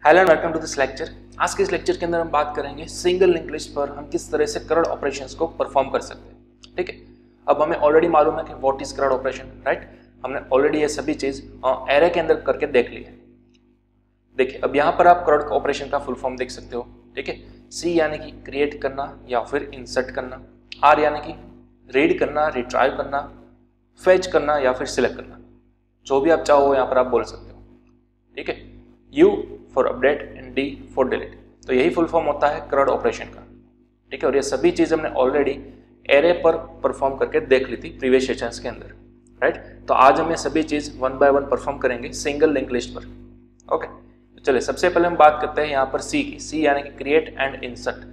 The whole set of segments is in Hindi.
Hello and welcome to this lecture. आज के इस लेक्चर के अंदर हम बात करेंगे सिंगल लिंक लिस्ट पर हम किस तरह से CRUD ऑपरेशंस को परफॉर्म कर सकते हैं। ठीक है, अब हमें ऑलरेडी मालूम है कि what is CRUD operation, right. हमने ऑलरेडी ये सभी चीज एरे के अंदर करके देख ली है। देखिए अब यहाँ पर आप CRUD ऑपरेशन का फुल फॉर्म देख सकते हो। ठीक है, सी यानी कि क्रिएट करना या फिर इंसर्ट करना, आर यानी कि रीड करना, रिट्राइव करना, फेच करना या फिर सिलेक्ट करना, जो भी आप चाहो यहाँ पर आप बोल सकते हो। ठीक है, U for update and D for delete, तो यही फुल फॉर्म होता है CRUD ऑपरेशन का। ठीक है, और ये सभी चीज हमने ऑलरेडी एरे पर परफॉर्म करके देख ली थी प्रीवियस सेशंस के अंदर, राइट। तो आज हम ये सभी चीज वन बाय वन परफॉर्म करेंगे सिंगल लिंक लिस्ट पर। ओके, तो चलिए सबसे पहले हम बात करते हैं यहाँ पर सी की। सी यानी कि क्रिएट एंड इंसर्ट।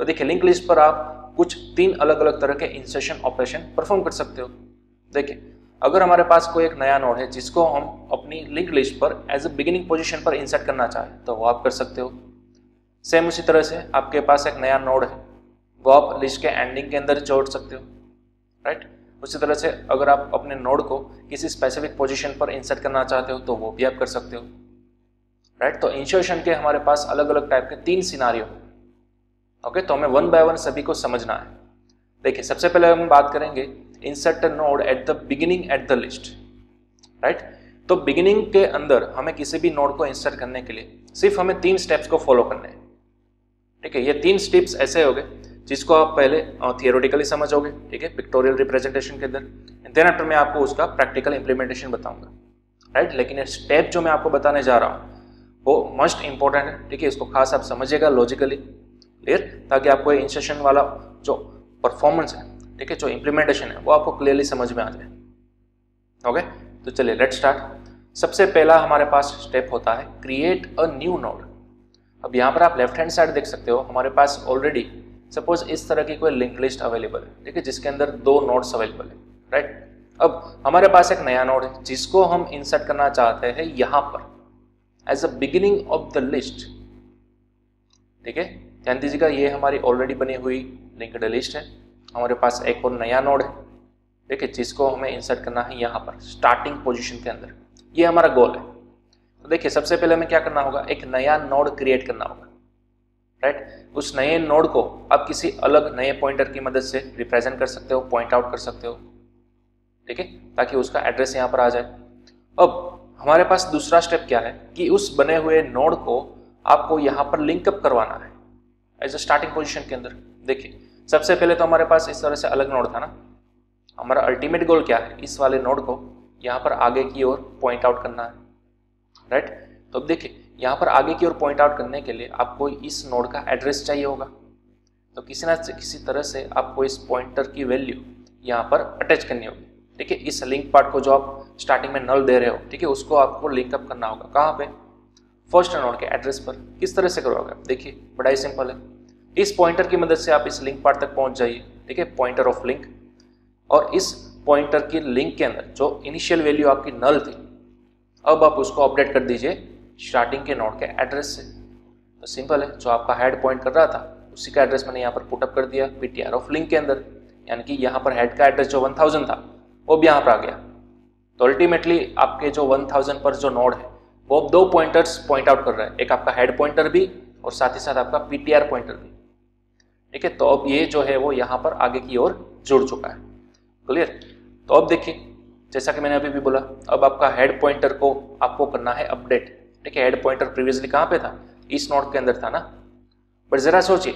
तो देखिए लिंक लिस्ट पर आप कुछ 3 अलग अलग तरह के इंसर्शन ऑपरेशन परफॉर्म कर सकते हो। देखिए अगर हमारे पास कोई एक नया नोड है जिसको हम अपनी लिंक लिस्ट पर एज अ बिगिनिंग पोजीशन पर इंसर्ट करना चाहें तो वो आप कर सकते हो। सेम उसी तरह से आपके पास एक नया नोड है, वो आप लिस्ट के एंडिंग के अंदर जोड़ सकते हो, राइट। उसी तरह से अगर आप अपने नोड को किसी स्पेसिफिक पोजीशन पर इंसर्ट करना चाहते हो तो वो भी आप कर सकते हो, राइट। तो इंसर्शन के हमारे पास अलग अलग टाइप के 3 सिनारियो। ओके, तो हमें वन बाय वन सभी को समझना है। देखिए सबसे पहले हम बात करेंगे insert node eight the beginning at the list, right. तो बिगिनिंग के अंदर हमें किसी भी नोड को इंसर्ट करने के लिए सिर्फ हमें 3 स्टेप्स को फॉलो करने हैं। ठीक है, ये 3 स्टेप्स ऐसे होंगे जिसको आप पहले थियोरेटिकली समझोगे, ठीक है, पिक्टोरियल रिप्रेजेंटेशन के अंदर, देन आफ्टर मैं आपको उसका प्रैक्टिकल इंप्लीमेंटेशन बताऊंगा, राइट। लेकिन ये स्टेप जो मैं आपको बताने जा रहा हूँ वो मस्ट इंपॉर्टेंट है। ठीक है, इसको खास आप समझिएगा लॉजिकली, क्लियर, ताकि आपको इंसर्शन वाला जो परफॉर्मेंस है, ठीक है, जो इंप्लीमेंटेशन है वो आपको क्लियरली समझ में आ जाए। ओके, तो चलिए लेट्स स्टार्ट। सबसे पहला हमारे पास स्टेप होता है क्रिएट अ न्यू नोड। अब यहाँ पर आप लेफ्ट हैंड साइड देख सकते हो, हमारे पास ऑलरेडी सपोज इस तरह की कोई लिंक लिस्ट अवेलेबल है, ठीक है, जिसके अंदर 2 नोड्स अवेलेबल है, राइट। अब हमारे पास एक नया नोड है जिसको हम इंसर्ट करना चाहते हैं यहाँ पर as a beginning of the list. ठीक है, ध्यान दीजिएगा, ये हमारी ऑलरेडी बनी हुई लिंक्ड लिस्ट है। हमारे पास एक और नया नोड है, ठीक है, जिसको हमें इंसर्ट करना है यहाँ पर स्टार्टिंग पोजीशन के अंदर। ये हमारा गोल है। तो देखिए सबसे पहले हमें क्या करना होगा, एक नया नोड क्रिएट करना होगा, राइट। उस नए नोड को आप किसी अलग नए पॉइंटर की मदद से रिप्रेजेंट कर सकते हो, पॉइंट आउट कर सकते हो, ठीक है, ताकि उसका एड्रेस यहाँ पर आ जाए। अब हमारे पास दूसरा स्टेप क्या है कि उस बने हुए नोड को आपको यहाँ पर लिंकअप करवाना है एज अ स्टार्टिंग पोजीशन के अंदर। देखिए सबसे पहले तो हमारे पास इस तरह से अलग नोड था ना। हमारा अल्टीमेट गोल क्या है, इस वाले नोड को यहाँ पर आगे की ओर पॉइंट आउट करना है, राइट। तो अब देखिए यहाँ पर आगे की ओर पॉइंट आउट करने के लिए आपको इस नोड का एड्रेस चाहिए होगा। तो किसी ना किसी तरह से आपको इस पॉइंटर की वैल्यू यहाँ पर अटैच करनी होगी। ठीक है, इस लिंक पार्ट को जो आप स्टार्टिंग में नल दे रहे हो, ठीक है, उसको आपको लिंकअप करना होगा। कहाँ पे, फर्स्ट नोड के एड्रेस पर। किस तरह से करोगे, देखिए बड़ा ही सिंपल है। इस पॉइंटर की मदद से आप इस लिंक पार्ट तक पहुंच जाइए, ठीक है, पॉइंटर ऑफ लिंक, और इस पॉइंटर की लिंक के अंदर जो इनिशियल वैल्यू आपकी नल थी, अब आप उसको अपडेट कर दीजिए स्टार्टिंग के नोड के एड्रेस से। तो सिंपल है, जो आपका हेड पॉइंट कर रहा था उसी का एड्रेस मैंने यहाँ पर पुटअप कर दिया PTR ऑफ लिंक के अंदर, यानी कि यहाँ पर हेड का एड्रेस जो 1000 था वो भी यहाँ पर आ गया। तो अल्टीमेटली आपके जो 1000 पर जो नोड है वो 2 पॉइंटर्स पॉइंट आउट कर रहा है, एक आपका हेड पॉइंटर भी और साथ ही साथ आपका PTR पॉइंटर भी। ठीक है, तो अब ये जो है वो यहाँ पर आगे की ओर जुड़ चुका है, क्लियर। तो अब देखिए जैसा कि मैंने अभी भी बोला, अब आपका हेड पॉइंटर को आपको करना है अपडेट। ठीक है, हेड पॉइंटर प्रीवियसली कहाँ पे था, इस नोड के अंदर था ना। पर जरा सोचिए,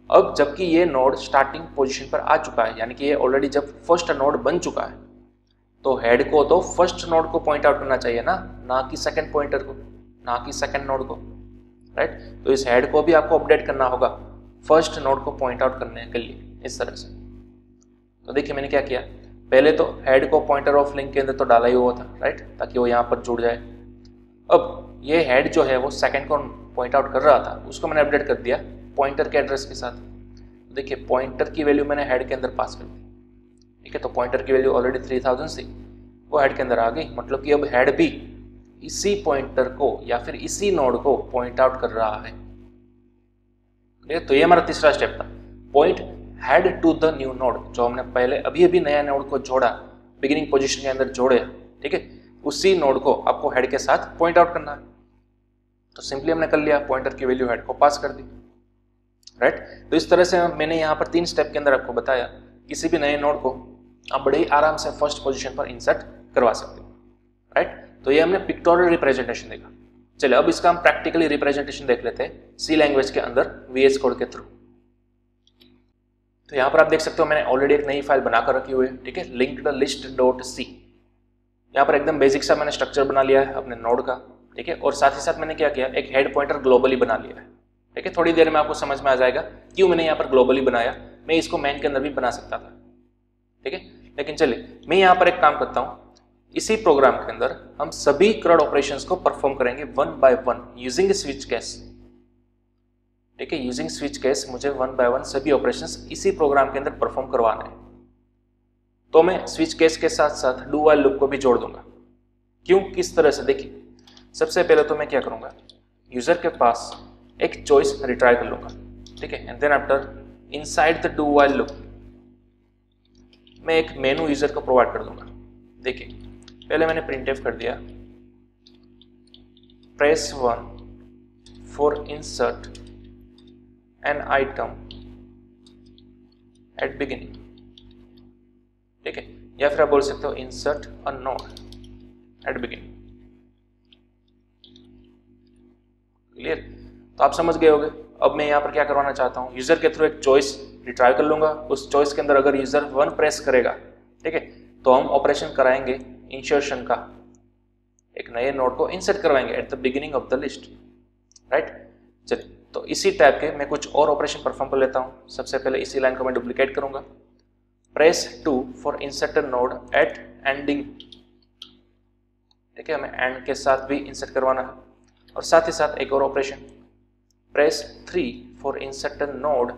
अब जबकि ये नोड स्टार्टिंग पोजीशन पर आ चुका है, यानी कि ये ऑलरेडी जब फर्स्ट नोड बन चुका है, तो हेड को तो फर्स्ट नोड को पॉइंट आउट करना चाहिए ना कि सेकंड पॉइंटर को, ना कि सेकंड नोड को, राइट। तो इस हेड को भी आपको अपडेट करना होगा फर्स्ट नोड को पॉइंट आउट करने के लिए, इस तरह से। तो देखिए मैंने क्या किया, पहले तो हेड को पॉइंटर ऑफ लिंक के अंदर तो डाला ही हुआ था, राइट, ताकि वो यहाँ पर जुड़ जाए। अब ये हेड जो है वो सेकंड को पॉइंट आउट कर रहा था, उसको मैंने अपडेट कर दिया पॉइंटर के एड्रेस के साथ। देखिए पॉइंटर की वैल्यू मैंने हेड के अंदर पास कर दी, ठीक है। तो पॉइंटर की वैल्यू ऑलरेडी 3000 थी, वो हेड के अंदर आ गई। मतलब कि अब हेड भी इसी पॉइंटर को या फिर इसी नोड को पॉइंट आउट कर रहा है। तो ये हमारा तीसरा स्टेप था, point head to the new node. जो हमने पहले अभी नया नोड को जोड़ा, बिगिनिंग पोजीशन के अंदर जोड़े, ठीक है, उसी नोड को आपको हेड के साथ पॉइंट आउट करना है। तो सिंपली हमने कर लिया, पॉइंटर की वैल्यू हेड को पास कर दी, राइट। तो इस तरह से मैंने यहाँ पर 3 स्टेप के अंदर आपको बताया, किसी भी नए नोड को आप बड़े ही आराम से फर्स्ट पोजीशन पर इंसर्ट करवा सकते हो, राइट। तो ये हमने पिक्टोरियल रिप्रेजेंटेशन देखा। चलिए अब इसका हम प्रैक्टिकली रिप्रेजेंटेशन देख लेते हैं सी लैंग्वेज के अंदर VS कोड के थ्रू। तो यहाँ पर आप देख सकते हो मैंने ऑलरेडी एक नई फाइल बनाकर रखी हुई है, ठीक है, लिंक्ड लिस्ट डॉट सी। यहाँ पर एकदम बेसिक सा मैंने स्ट्रक्चर बना लिया है अपने नोड का, ठीक है, और साथ ही साथ मैंने क्या किया, एक हेड पॉइंटर ग्लोबली बना लिया है, ठीक है। थोड़ी देर में आपको समझ में आ जाएगा क्यों मैंने यहाँ पर ग्लोबली बनाया, मैं इसको मेन के अंदर भी बना सकता था, ठीक है। लेकिन चलिए मैं यहाँ पर एक काम करता हूँ, इसी प्रोग्राम के अंदर हम सभी CRUD ऑपरेशंस को परफॉर्म करेंगे 1 by 1 यूजिंग स्विच केस, ठीक है। यूजिंग स्विच केस मुझे 1 by 1 सभी ऑपरेशंस इसी प्रोग्राम के अंदर परफॉर्म करवाना है। तो मैं स्विच केस के साथ साथ डू व्हाइल लूप को भी जोड़ दूंगा। क्यों, किस तरह से, देखिए सबसे पहले तो मैं क्या करूंगा, यूजर के पास एक चॉइस रिट्राई कर लूंगा, ठीक है, and then after inside the do while loop मैं एक मेनू यूजर को प्रोवाइड कर दूंगा। देखिए पहले मैंने printf कर दिया, press 1 for insert an item at beginning, ठीक है, या फिर आप बोल सकते हो insert a node at beginning. Clear, तो आप समझ गए होंगे। अब मैं यहाँ पर क्या करवाना चाहता हूँ, यूजर के थ्रू एक चॉइस रिट्राई कर लूंगा, उस चॉइस के अंदर अगर यूजर 1 प्रेस करेगा, ठीक है, तो हम ऑपरेशन कराएंगे इंसर्शन का, एक नए नोड को इंसर्ट करवाएंगे eight the beginning of the list, right. चलिए तो इसी टाइप के मैं कुछ और ऑपरेशन परफॉर्म कर लेता हूं। सबसे पहले इसी लाइन को मैं डुप्लीकेट करूंगा, press 2 for insert node eight ending, ठीक है, हमें एंड के साथ भी इंसर्ट करवाना है। और साथ ही साथ एक और operation, press 3 for insert node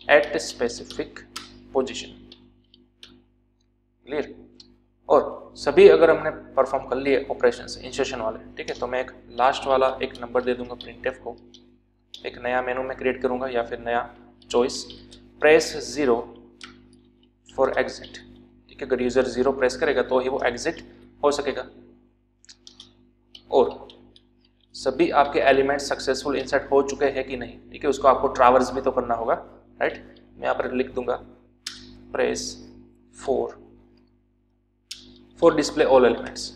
at specific position. Clear, और सभी अगर हमने परफॉर्म कर लिए ऑपरेशंस इंसर्शन वाले, ठीक है, तो मैं एक लास्ट वाला एक नंबर दे दूंगा printf को, एक नया मेनू में क्रिएट करूंगा या फिर नया चॉइस, प्रेस 0 फॉर एग्जिट, ठीक है। अगर यूजर 0 प्रेस करेगा तो ही वो एग्जिट हो सकेगा। और सभी आपके एलिमेंट सक्सेसफुल इंसर्ट हो चुके हैं कि नहीं, ठीक है, उसको आपको ट्रावर्स भी तो करना होगा, राइट। मैं यहाँ पर लिख दूंगा press 4 for display all elements,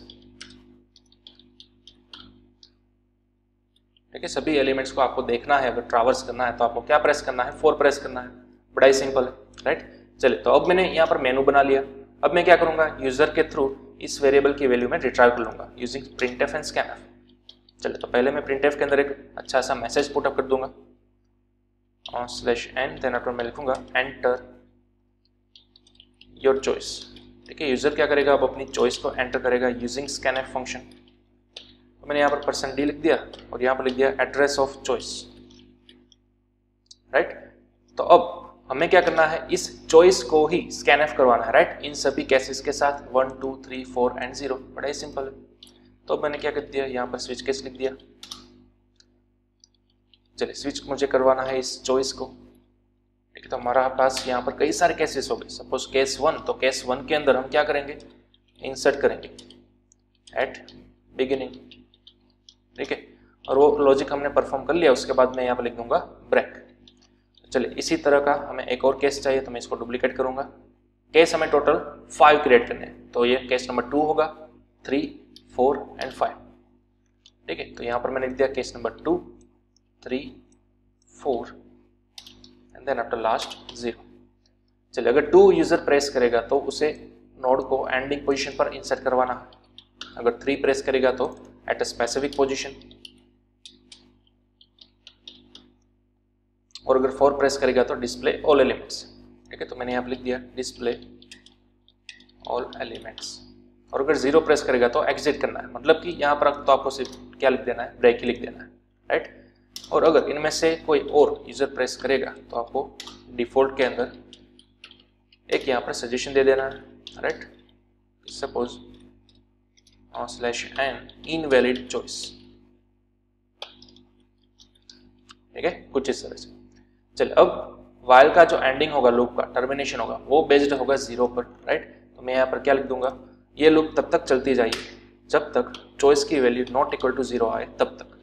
ठीक है। सभी एलिमेंट्स को आपको देखना है, अगर ट्रावर्स करना है तो आपको क्या प्रेस करना है, 4 प्रेस करना है, बड़ा ही सिंपल है, राइट। चलिए तो अब मैंने यहाँ पर मेनू बना लिया। अब मैं क्या करूंगा, यूजर के थ्रू इस वेरिएबल की वैल्यू में रिट्राइव कर लूंगा यूजिंग printf एंड scanf। चलिए तो पहले मैं printf के अंदर एक अच्छा सा मैसेज पुटअप कर दूंगा /n, देन आफ्टर मैं लिखूंगा एंटर योर चॉइस, ठीक है। यूजर क्या करेगा, अब अपनी चॉइस को एंटर करेगा यूजिंग scanf फंक्शन। तो मैंने यहाँ पर %d लिख दिया और यहाँ पर लिख दिया एड्रेस ऑफ चॉइस, राइट। तो अब हमें क्या करना है, इस चॉइस को ही scanf करवाना है, राइट, इन सभी केसेस के साथ 1 2 3 4 एंड 0, बड़ा ही सिंपल है। तो मैंने क्या कर दिया, यहाँ पर स्विच केस लिख दिया। चलिए स्विच मुझे करवाना है इस चॉइस को, ठीक है। तो हमारा पास यहाँ पर कई सारे केसेस हो गए। सपोज केस 1, तो केस 1 के अंदर हम क्या करेंगे, इंसर्ट करेंगे एट बिगिनिंग, ठीक है, और वो लॉजिक हमने परफॉर्म कर लिया। उसके बाद मैं यहाँ पर लिख दूंगा ब्रेक। चलिए इसी तरह का हमें एक और केस चाहिए, तो मैं इसको डुप्लीकेट करूंगा। केस हमें टोटल 5 क्रिएट करने हैं, तो ये केस नंबर 2 होगा, 3 4 एंड 5, ठीक है। तो यहाँ पर मैंने लिख दिया case number 2 3 4 and then after last 0। चलिए अगर 2 यूजर प्रेस करेगा तो उसे नोड को एंडिंग पोजीशन पर इंसर्ट करवाना है। अगर 3 प्रेस करेगा तो एट अ स्पेसिफिक पोजीशन, और अगर 4 प्रेस करेगा तो डिस्प्ले ऑल एलिमेंट्स, ठीक है। तो मैंने यहाँ पर लिख दिया डिस्प्ले ऑल एलिमेंट्स। और अगर 0 प्रेस करेगा तो एग्जिट करना है, मतलब कि यहाँ पर तो आपको सिर्फ क्या लिख देना है, ब्रेक ही लिख देना है, राइट। और अगर इनमें से कोई और यूजर प्रेस करेगा तो आपको डिफॉल्ट के अंदर एक यहाँ पर सजेशन दे देना है, right. Suppose /n invalid choice, ठीक है, कुछ इस तरह से। चलिए अब वाइल का जो एंडिंग होगा, लूप का टर्मिनेशन होगा, वो बेस्ड होगा 0 पर, राइट। तो मैं यहाँ पर क्या लिख दूंगा, ये लूप तब तक चलती जाइए जब तक चॉइस की वैल्यू नॉट इक्वल टू 0 आए तब तक।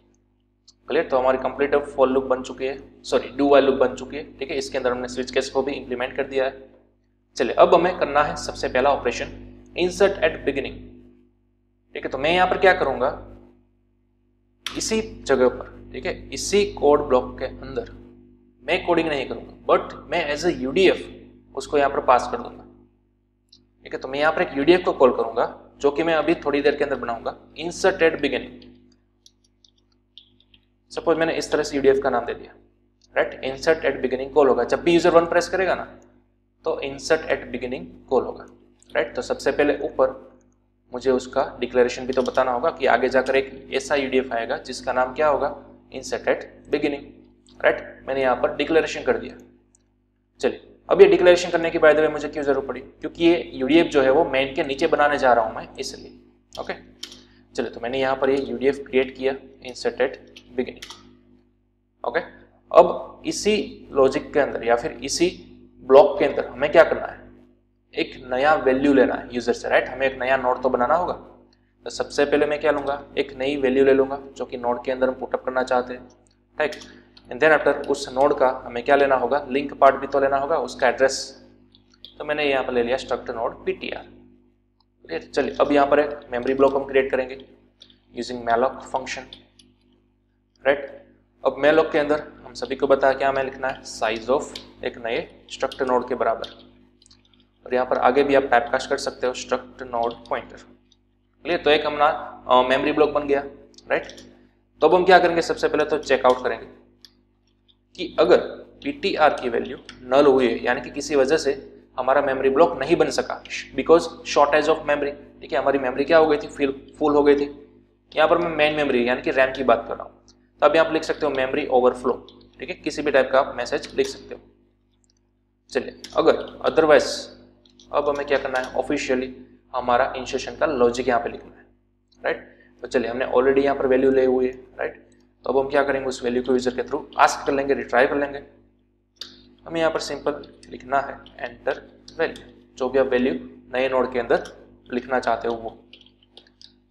क्लियर? तो हमारी कंप्लीट अब फॉर लूप बन चुकी है, सॉरी डू वाइल लूप बन चुकी है। ठीक है, इसके अंदर हमने स्विच केस को भी इंप्लीमेंट कर दिया है। चलिए अब हमें करना है सबसे पहला ऑपरेशन इंसर्ट एट बिगिनिंग। ठीक है, तो मैं यहाँ पर क्या करूंगा, इसी जगह पर, ठीक है, इसी कोड ब्लॉक के अंदर मैं कोडिंग नहीं करूंगा, बट मैं एज ए यूडीएफ उसको यहाँ पर पास कर दूंगा। ठीक है, तो मैं यहाँ पर एक यूडीएफ को कॉल करूंगा जो कि मैं अभी थोड़ी देर के अंदर बनाऊंगा, इंसर्ट एट बिगिनिंग। सपोज मैंने इस तरह से यूडीएफ का नाम दे दिया, right. Insert at beginning call होगा जब भी यूजर 1 प्रेस करेगा ना, तो इंसर्ट एट बिगिनिंग कॉल होगा, राइट। तो सबसे पहले ऊपर मुझे उसका डिक्लेरेशन भी तो बताना होगा कि आगे जाकर एक ऐसा यूडीएफ आएगा जिसका नाम क्या होगा, इंसर्ट एट बिगिनिंग, राइट। मैंने यहाँ पर डिक्लेरेशन कर दिया। चलिए अब ये डिक्लेरेशन करने के बाद मुझे क्यों जरूरत पड़ी, क्योंकि ये यूडीएफ जो है वो मेन के नीचे बनाने जा रहा हूँ मैं, इसलिए। ओके, चलिए तो मैंने यहाँ पर ये यूडीएफ क्रिएट किया, इंसर्ट एट बिगिनिंग। ओके, अब इसी लॉजिक के अंदर या फिर इसी ब्लॉक के अंदर हमें क्या करना है, एक नया वैल्यू लेना है यूजर से, राइट। हमें एक नया नोड तो बनाना होगा। तो सबसे पहले मैं क्या लूंगा, एक नई वैल्यू ले लूंगा जो कि नोड के अंदर हम पुटअप करना चाहते हैं, राइट। एंड देन आफ्टर उस नोड का हमें क्या लेना होगा, लिंक पार्ट भी तो लेना होगा, उसका एड्रेस। तो मैंने यहाँ पर ले लिया स्ट्रक्ट नोड ptr। चलिए अब यहाँ पर एक मेमोरी ब्लॉक हम क्रिएट करेंगे यूजिंग malloc फंक्शन, राइट। अब malloc के अंदर हम सभी को बता क्या हमें लिखना है, साइज ऑफ एक नए स्ट्रक्ट नोड के बराबर। और यहाँ पर आगे भी आप टाइपकास्ट कर सकते हो स्ट्रक्ट नोड पॉइंटर। क्लियर? तो एक हमारा मेमोरी ब्लॉक बन गया, राइट। तो अब हम क्या करेंगे, सबसे पहले तो चेकआउट करेंगे कि अगर ptr की वैल्यू नल हुई है, यानी कि किसी वजह से हमारा मेमोरी ब्लॉक नहीं बन सका बिकॉज शॉर्टेज ऑफ मेमोरी। ठीक है, हमारी मेमोरी क्या हो गई थी, फुल हो गई थी। यहाँ पर मैं मेन मेमोरी यानी कि रैम की बात कर रहा हूँ। तो अब यहाँ पर लिख सकते हो मेमोरी ओवरफ्लो। ठीक है, किसी भी टाइप का आप मैसेज लिख सकते हो। चलिए अगर अदरवाइज अब हमें क्या करना है, ऑफिशियली हमारा इंसर्शन का लॉजिक यहाँ पे लिखना है, राइट। तो चलिए हमने ऑलरेडी यहाँ पर वैल्यू ले हुई है, राइट। तो अब हम क्या करेंगे, उस वैल्यू को यूजर के थ्रू आस्क कर लेंगे, रिट्राई कर लेंगे। हमें यहाँ पर सिंपल लिखना है एंटर वैल्यू, जो भी आप वैल्यू नए नोड के अंदर लिखना चाहते हो वो।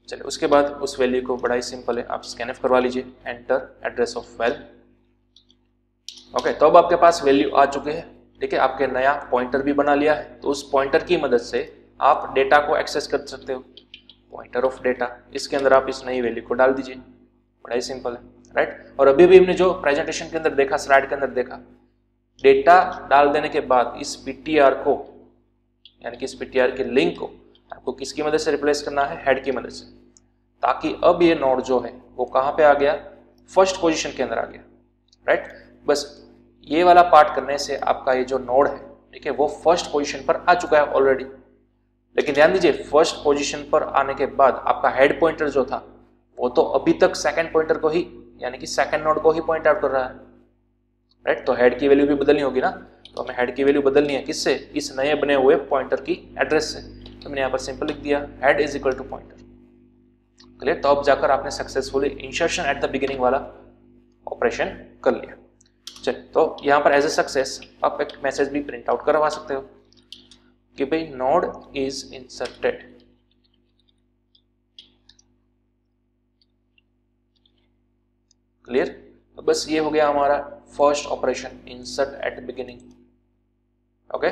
चलिए उसके बाद उस वैल्यू को बड़ा ही सिंपल है, आप स्कैनफ करवा लीजिए, enter address of val. Okay, तो अब आपके पास वैल्यू आ चुके हैं। ठीक है, आपके नया पॉइंटर भी बना लिया है, तो उस पॉइंटर की मदद से आप डेटा को एक्सेस कर सकते हो, पॉइंटर ऑफ डेटा। इसके अंदर आप इस नई वैल्यू को डाल दीजिए, बड़ा ही सिंपल है, राइट। और अभी भी हमने जो प्रेजेंटेशन के अंदर देखा, स्लाइड के अंदर देखा, डेटा डाल देने के बाद इस ptr को, यानी कि इस ptr के लिंक को आपको किसकी मदद से रिप्लेस करना है, हेड की मदद से, ताकि अब ये नोड जो है वो कहाँ पे आ गया, फर्स्ट पोजीशन के अंदर आ गया, राइट। बस ये वाला पार्ट करने से आपका ये जो नोड है, ठीक है, वो फर्स्ट पोजीशन पर आ चुका है ऑलरेडी। लेकिन ध्यान दीजिए, फर्स्ट पोजीशन पर आने के बाद आपका हेड पॉइंटर जो था वो तो अभी तक सेकंड पॉइंटर को ही, यानी कि सेकंड नोड को ही पॉइंट आउट कर रहा है, राइट। तो हेड की वैल्यू भी बदलनी होगी ना, तो हमें हेड की वैल्यू बदलनी है किससे, इस नए बने हुए पॉइंटर की एड्रेस से। तो मैंने यहाँ पर सिंपल लिख दिया head is equal to pointer. Clear? तो अब जाकर आपने successfully insertion at the beginning वाला ऑपरेशन कर लिया। चलिए, तो यहाँ पर एज ए सक्सेस आप एक मैसेज भी प्रिंट आउट करवा सकते हो कि भाई नोड इज इंसर्टेड। क्लियर? तो बस ये हो गया हमारा first operation, insert at beginning. Okay,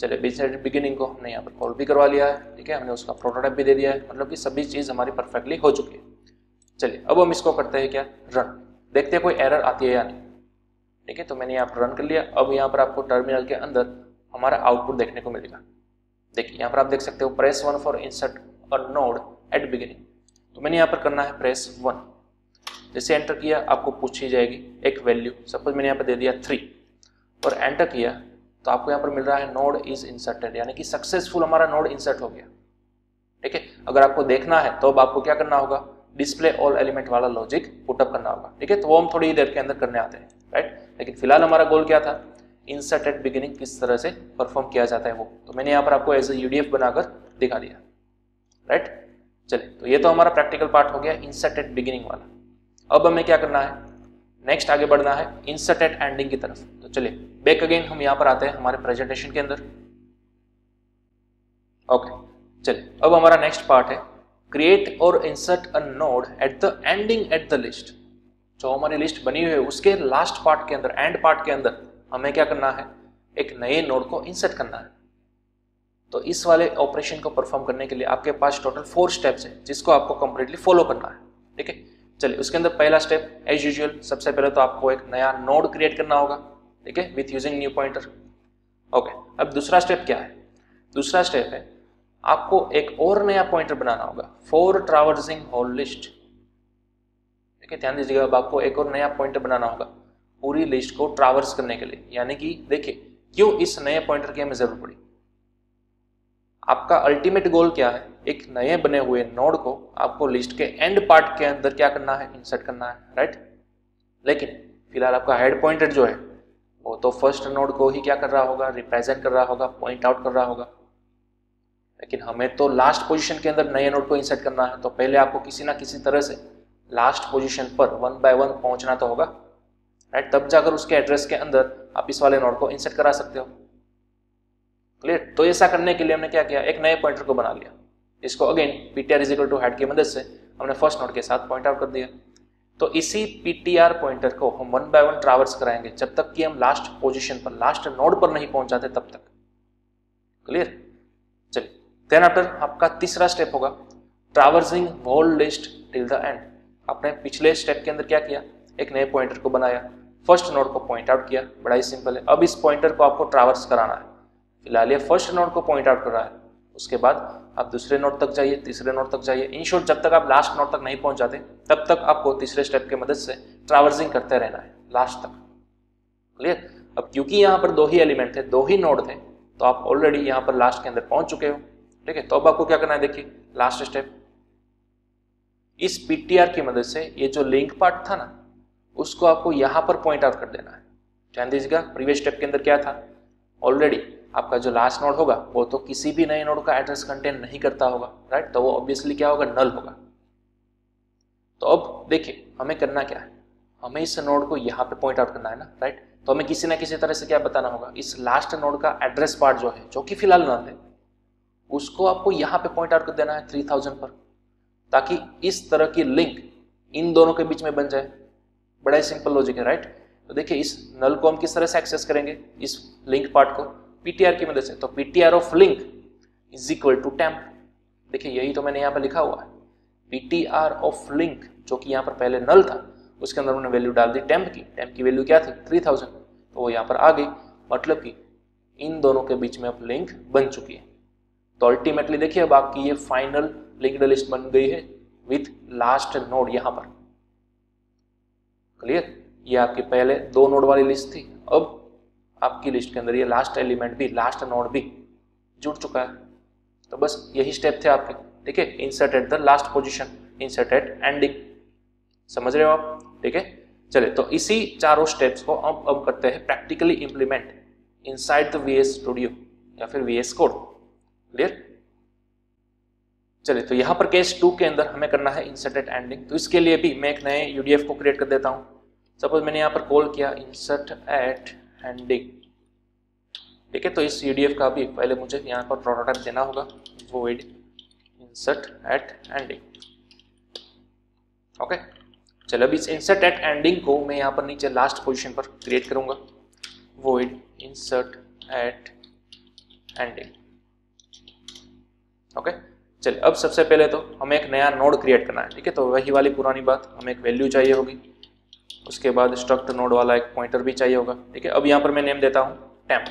चलिए इंसर्ट एट बिगिनिंग को हमने यहाँ पर कॉल भी करवा लिया है। ठीक है, हमने उसका प्रोटोटाइप भी दे दिया है, मतलब कि सभी चीज हमारी परफेक्टली हो चुकी है। चलिए अब हम इसको करते हैं क्या, रन। देखते हैं कोई एरर आती है या नहीं। ठीक है, तो मैंने यहाँ पर रन कर लिया। अब यहाँ पर आपको टर्मिनल के अंदर हमारा आउटपुट देखने को मिलेगा। देखिए यहाँ पर आप देख सकते हो, press 1 for insert a node at beginning. तो मैंने यहाँ पर करना है प्रेस 1। जैसे एंटर किया आपको पूछी जाएगी एक वैल्यू, सपोज मैंने यहाँ पर दे दिया 3 और एंटर किया तो आपको यहाँ पर मिल रहा है नोड इज इंसर्टेड, यानी कि सक्सेसफुल हमारा नोड इंसर्ट हो गया। ठीक है, अगर आपको देखना है तो अब आपको क्या करना होगा, डिस्प्ले ऑल एलिमेंट वाला लॉजिक पुटअप करना होगा। ठीक है, तो वो हम थोड़ी देर के अंदर करने आते हैं, राइट। लेकिन फिलहाल हमारा गोल क्या था, इंसर्ट एट बिगिनिंग किस तरह से परफॉर्म किया जाता है वो, तो मैंने यहाँ पर आपको एज ए यूडीएफ बनाकर दिखा दिया, राइट। चलिए, तो ये तो हमारा प्रैक्टिकल पार्ट हो गया इंसर्ट एट बिगिनिंग वाला। अब हमें क्या करना है, नेक्स्ट आगे बढ़ना है इंसर्ट एट एंडिंग की तरफ। तो चलिए बैक अगेन हम यहाँ पर आते हैं हमारे प्रेजेंटेशन के अंदर। ओके, चलिए अब हमारा नेक्स्ट पार्ट है क्रिएट और insert a node at the ending at the list. जो हमारी लिस्ट बनी हुई है उसके लास्ट पार्ट के अंदर, एंड पार्ट के अंदर हमें क्या करना है, एक नए नोड को इंसर्ट करना है। तो इस वाले ऑपरेशन को परफॉर्म करने के लिए आपके पास टोटल 4 स्टेप्स है जिसको आपको कंप्लीटली फॉलो करना है। ठीक है, चलिए उसके अंदर पहला स्टेप एज यूजुअल, सबसे पहले तो आपको एक नया नोड क्रिएट करना होगा। ठीक है, with using new pointer. Okay, अब दूसरा स्टेप क्या है? दूसरा स्टेप है आपको एक और नया पॉइंटर बनाना होगा फॉर ट्रैवर्सिंग होल लिस्ट। ठीक है, ध्यान दीजिएगा, अब आपको एक और नया पॉइंटर बनाना होगा पूरी लिस्ट को ट्रैवर्स करने के लिए। यानी कि देखिए क्यों इस नए पॉइंटर की हमें जरूरत पड़ी। आपका अल्टीमेट गोल क्या है, एक नए बने हुए नोड को आपको लिस्ट के एंड पार्ट के अंदर क्या करना है, इंसर्ट करना है, राइट। लेकिन फिलहाल आपका हेड पॉइंटर जो है वो तो फर्स्ट नोड को ही क्या कर रहा होगा, रिप्रेजेंट कर रहा होगा, पॉइंट आउट कर रहा होगा। लेकिन हमें तो लास्ट पोजीशन के अंदर नए नोड को इंसर्ट करना है, तो पहले आपको किसी ना किसी तरह से लास्ट पोजीशन पर 1 बाय 1 पहुंचना तो होगा, राइट। तब जाकर उसके एड्रेस के अंदर आप इस वाले नोड को इंसर्ट करा सकते हो। क्लियर? तो ऐसा करने के लिए हमने क्या किया, एक नए पॉइंटर को बना लिया। इसको again ptr is equal to head की मदद से हमने फर्स्ट नोड के साथ पॉइंट आउट कर दिया। तो इसी ptr पॉइंटर को हम 1 बाय 1 ट्रैवर्स कराएंगे जब तक कि हम लास्ट पोजीशन पर, लास्ट नोड पर नहीं पहुंच जाते तब तक। क्लियर? चलिए, देन आफ्टर आपका तीसरा स्टेप होगा traversing whole list till the end. आपने पिछले स्टेप के अंदर क्या किया, एक नए पॉइंटर को बनाया, फर्स्ट नोड को पॉइंट आउट किया, बड़ा ही सिंपल है। अब इस पॉइंटर को आपको ट्रैवर्स कराना है। फिलहाल ये फर्स्ट नोड को पॉइंट आउट कर रहा है, उसके बाद आप दूसरे नोड तक जाइए, तीसरे नोड तक जाइए। इन शॉर्ट जब तक आप लास्ट नोड तक नहीं पहुंच जाते तब तक आपको तीसरे स्टेप की मदद से ट्रैवर्सिंग करते रहना है लास्ट तक। क्लियर? अब क्योंकि यहाँ पर 2 ही एलिमेंट थे, 2 ही नोड थे, तो आप ऑलरेडी यहाँ पर लास्ट के अंदर पहुंच चुके हो। ठीक है, तो अब आपको क्या करना है, देखिए लास्ट स्टेप, इस ptr की मदद से ये जो लिंक पार्ट था ना उसको आपको यहाँ पर पॉइंट आउट कर देना है। ध्यान दीजिएगा, प्रीवियस स्टेप के अंदर क्या था, ऑलरेडी आपका जो लास्ट नोड होगा वो तो किसी भी नए नोड का एड्रेस कंटेन नहीं करता होगा, राइट। तो वो ऑब्वियसली क्या होगा, नल होगा। तो अब देखिए हमें करना क्या है, हमें इस नोड को यहाँ पे पॉइंट आउट करना है ना, राइट। तो हमें किसी ना किसी तरह से क्या बताना होगा, इस लास्ट नोड का एड्रेस पार्ट जो है, जो कि फिलहाल नल है, उसको आपको यहाँ पे पॉइंट आउट कर देना है 3000 पर, ताकि इस तरह की लिंक इन दोनों के बीच में बन जाए। बड़ा ही सिंपल लॉजिक है, राइट। तो देखिए इस नल को हम किस तरह से एक्सेस करेंगे, इस लिंक पार्ट को ptr की मदद से। तो ptr of link is equal to temp. देखिए यही तो मैंने यहाँ पर लिखा हुआ है, ptr ऑफ लिंक, जो कि यहाँ पर पहले नल था, उसके अंदर हमने वैल्यू डाल दी टेम्प की। टेम्प की वैल्यू क्या थी, 3000, तो वो यहाँ पर आ गई। मतलब कि इन दोनों के बीच में अब लिंक बन चुकी है। तो अल्टीमेटली देखिए अब आपकी ये फाइनल लिंक्ड लिस्ट बन गई है विथ लास्ट नोड यहाँ पर। क्लियर? ये आपकी पहले 2 नोड वाली लिस्ट थी, अब आपकी लिस्ट के अंदर ये लास्ट एलिमेंट भी, लास्ट नोड भी जुड़ चुका है। तो बस यही स्टेप थे आपके। ठीक है, insert at the last position, insert at ending. समझ रहे हो आप? ठीक है, चलिए तो इसी चारों स्टेप्स को अब करते हैं practically implement inside the VS studio या फिर VS कोड। क्लियर? चलिए तो यहाँ पर केस 2 के अंदर हमें करना है इंसर्ट एट एंडिंग। तो इसके लिए भी मैं एक नए UDF को क्रिएट कर देता हूँ। सपोज मैंने यहाँ पर कॉल किया इंसर्ट एट एंडिंग। ठीक है, तो इस UDF का भी पहले मुझे यहाँ पर प्रोटोटाइप देना होगा, void insert at ending। Okay, चलो अब इस इंसर्ट एट एंडिंग को मैं यहाँ पर नीचे लास्ट पोजीशन पर क्रिएट करूंगा, void insert at ending। Okay, चलिए अब सबसे पहले तो हमें एक नया नोड क्रिएट करना है। ठीक है, तो वही वाली पुरानी बात, हमें एक वैल्यू चाहिए होगी, उसके बाद स्ट्रक्ट नोड वाला एक पॉइंटर भी चाहिए होगा। ठीक है, अब यहाँ पर मैं नेम देता हूँ टेम्प।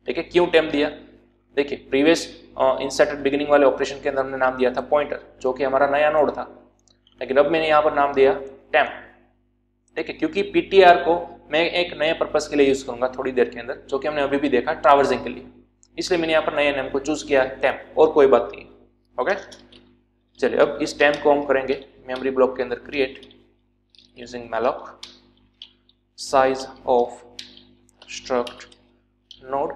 ठीक है, क्यों टेम्प दिया, देखिए प्रीवियस इंसर्ट एट बिगिनिंग वाले ऑपरेशन के अंदर हमने नाम दिया था पॉइंटर, जो कि हमारा नया नोड था, लेकिन अब मैंने यहाँ पर नाम दिया टेम्प। ठीक है, क्योंकि ptr को मैं एक नए पर्पस के लिए यूज करूंगा थोड़ी देर के अंदर, जो कि हमने अभी भी देखा ट्रैवर्सिंग के लिए, इसलिए मैंने यहाँ पर नए नेम को चूज किया टेम्प, और कोई बात नहीं। ओके, चलिए अब इस टेम्प को हम करेंगे मेमोरी ब्लॉक के अंदर create using malloc size of struct node,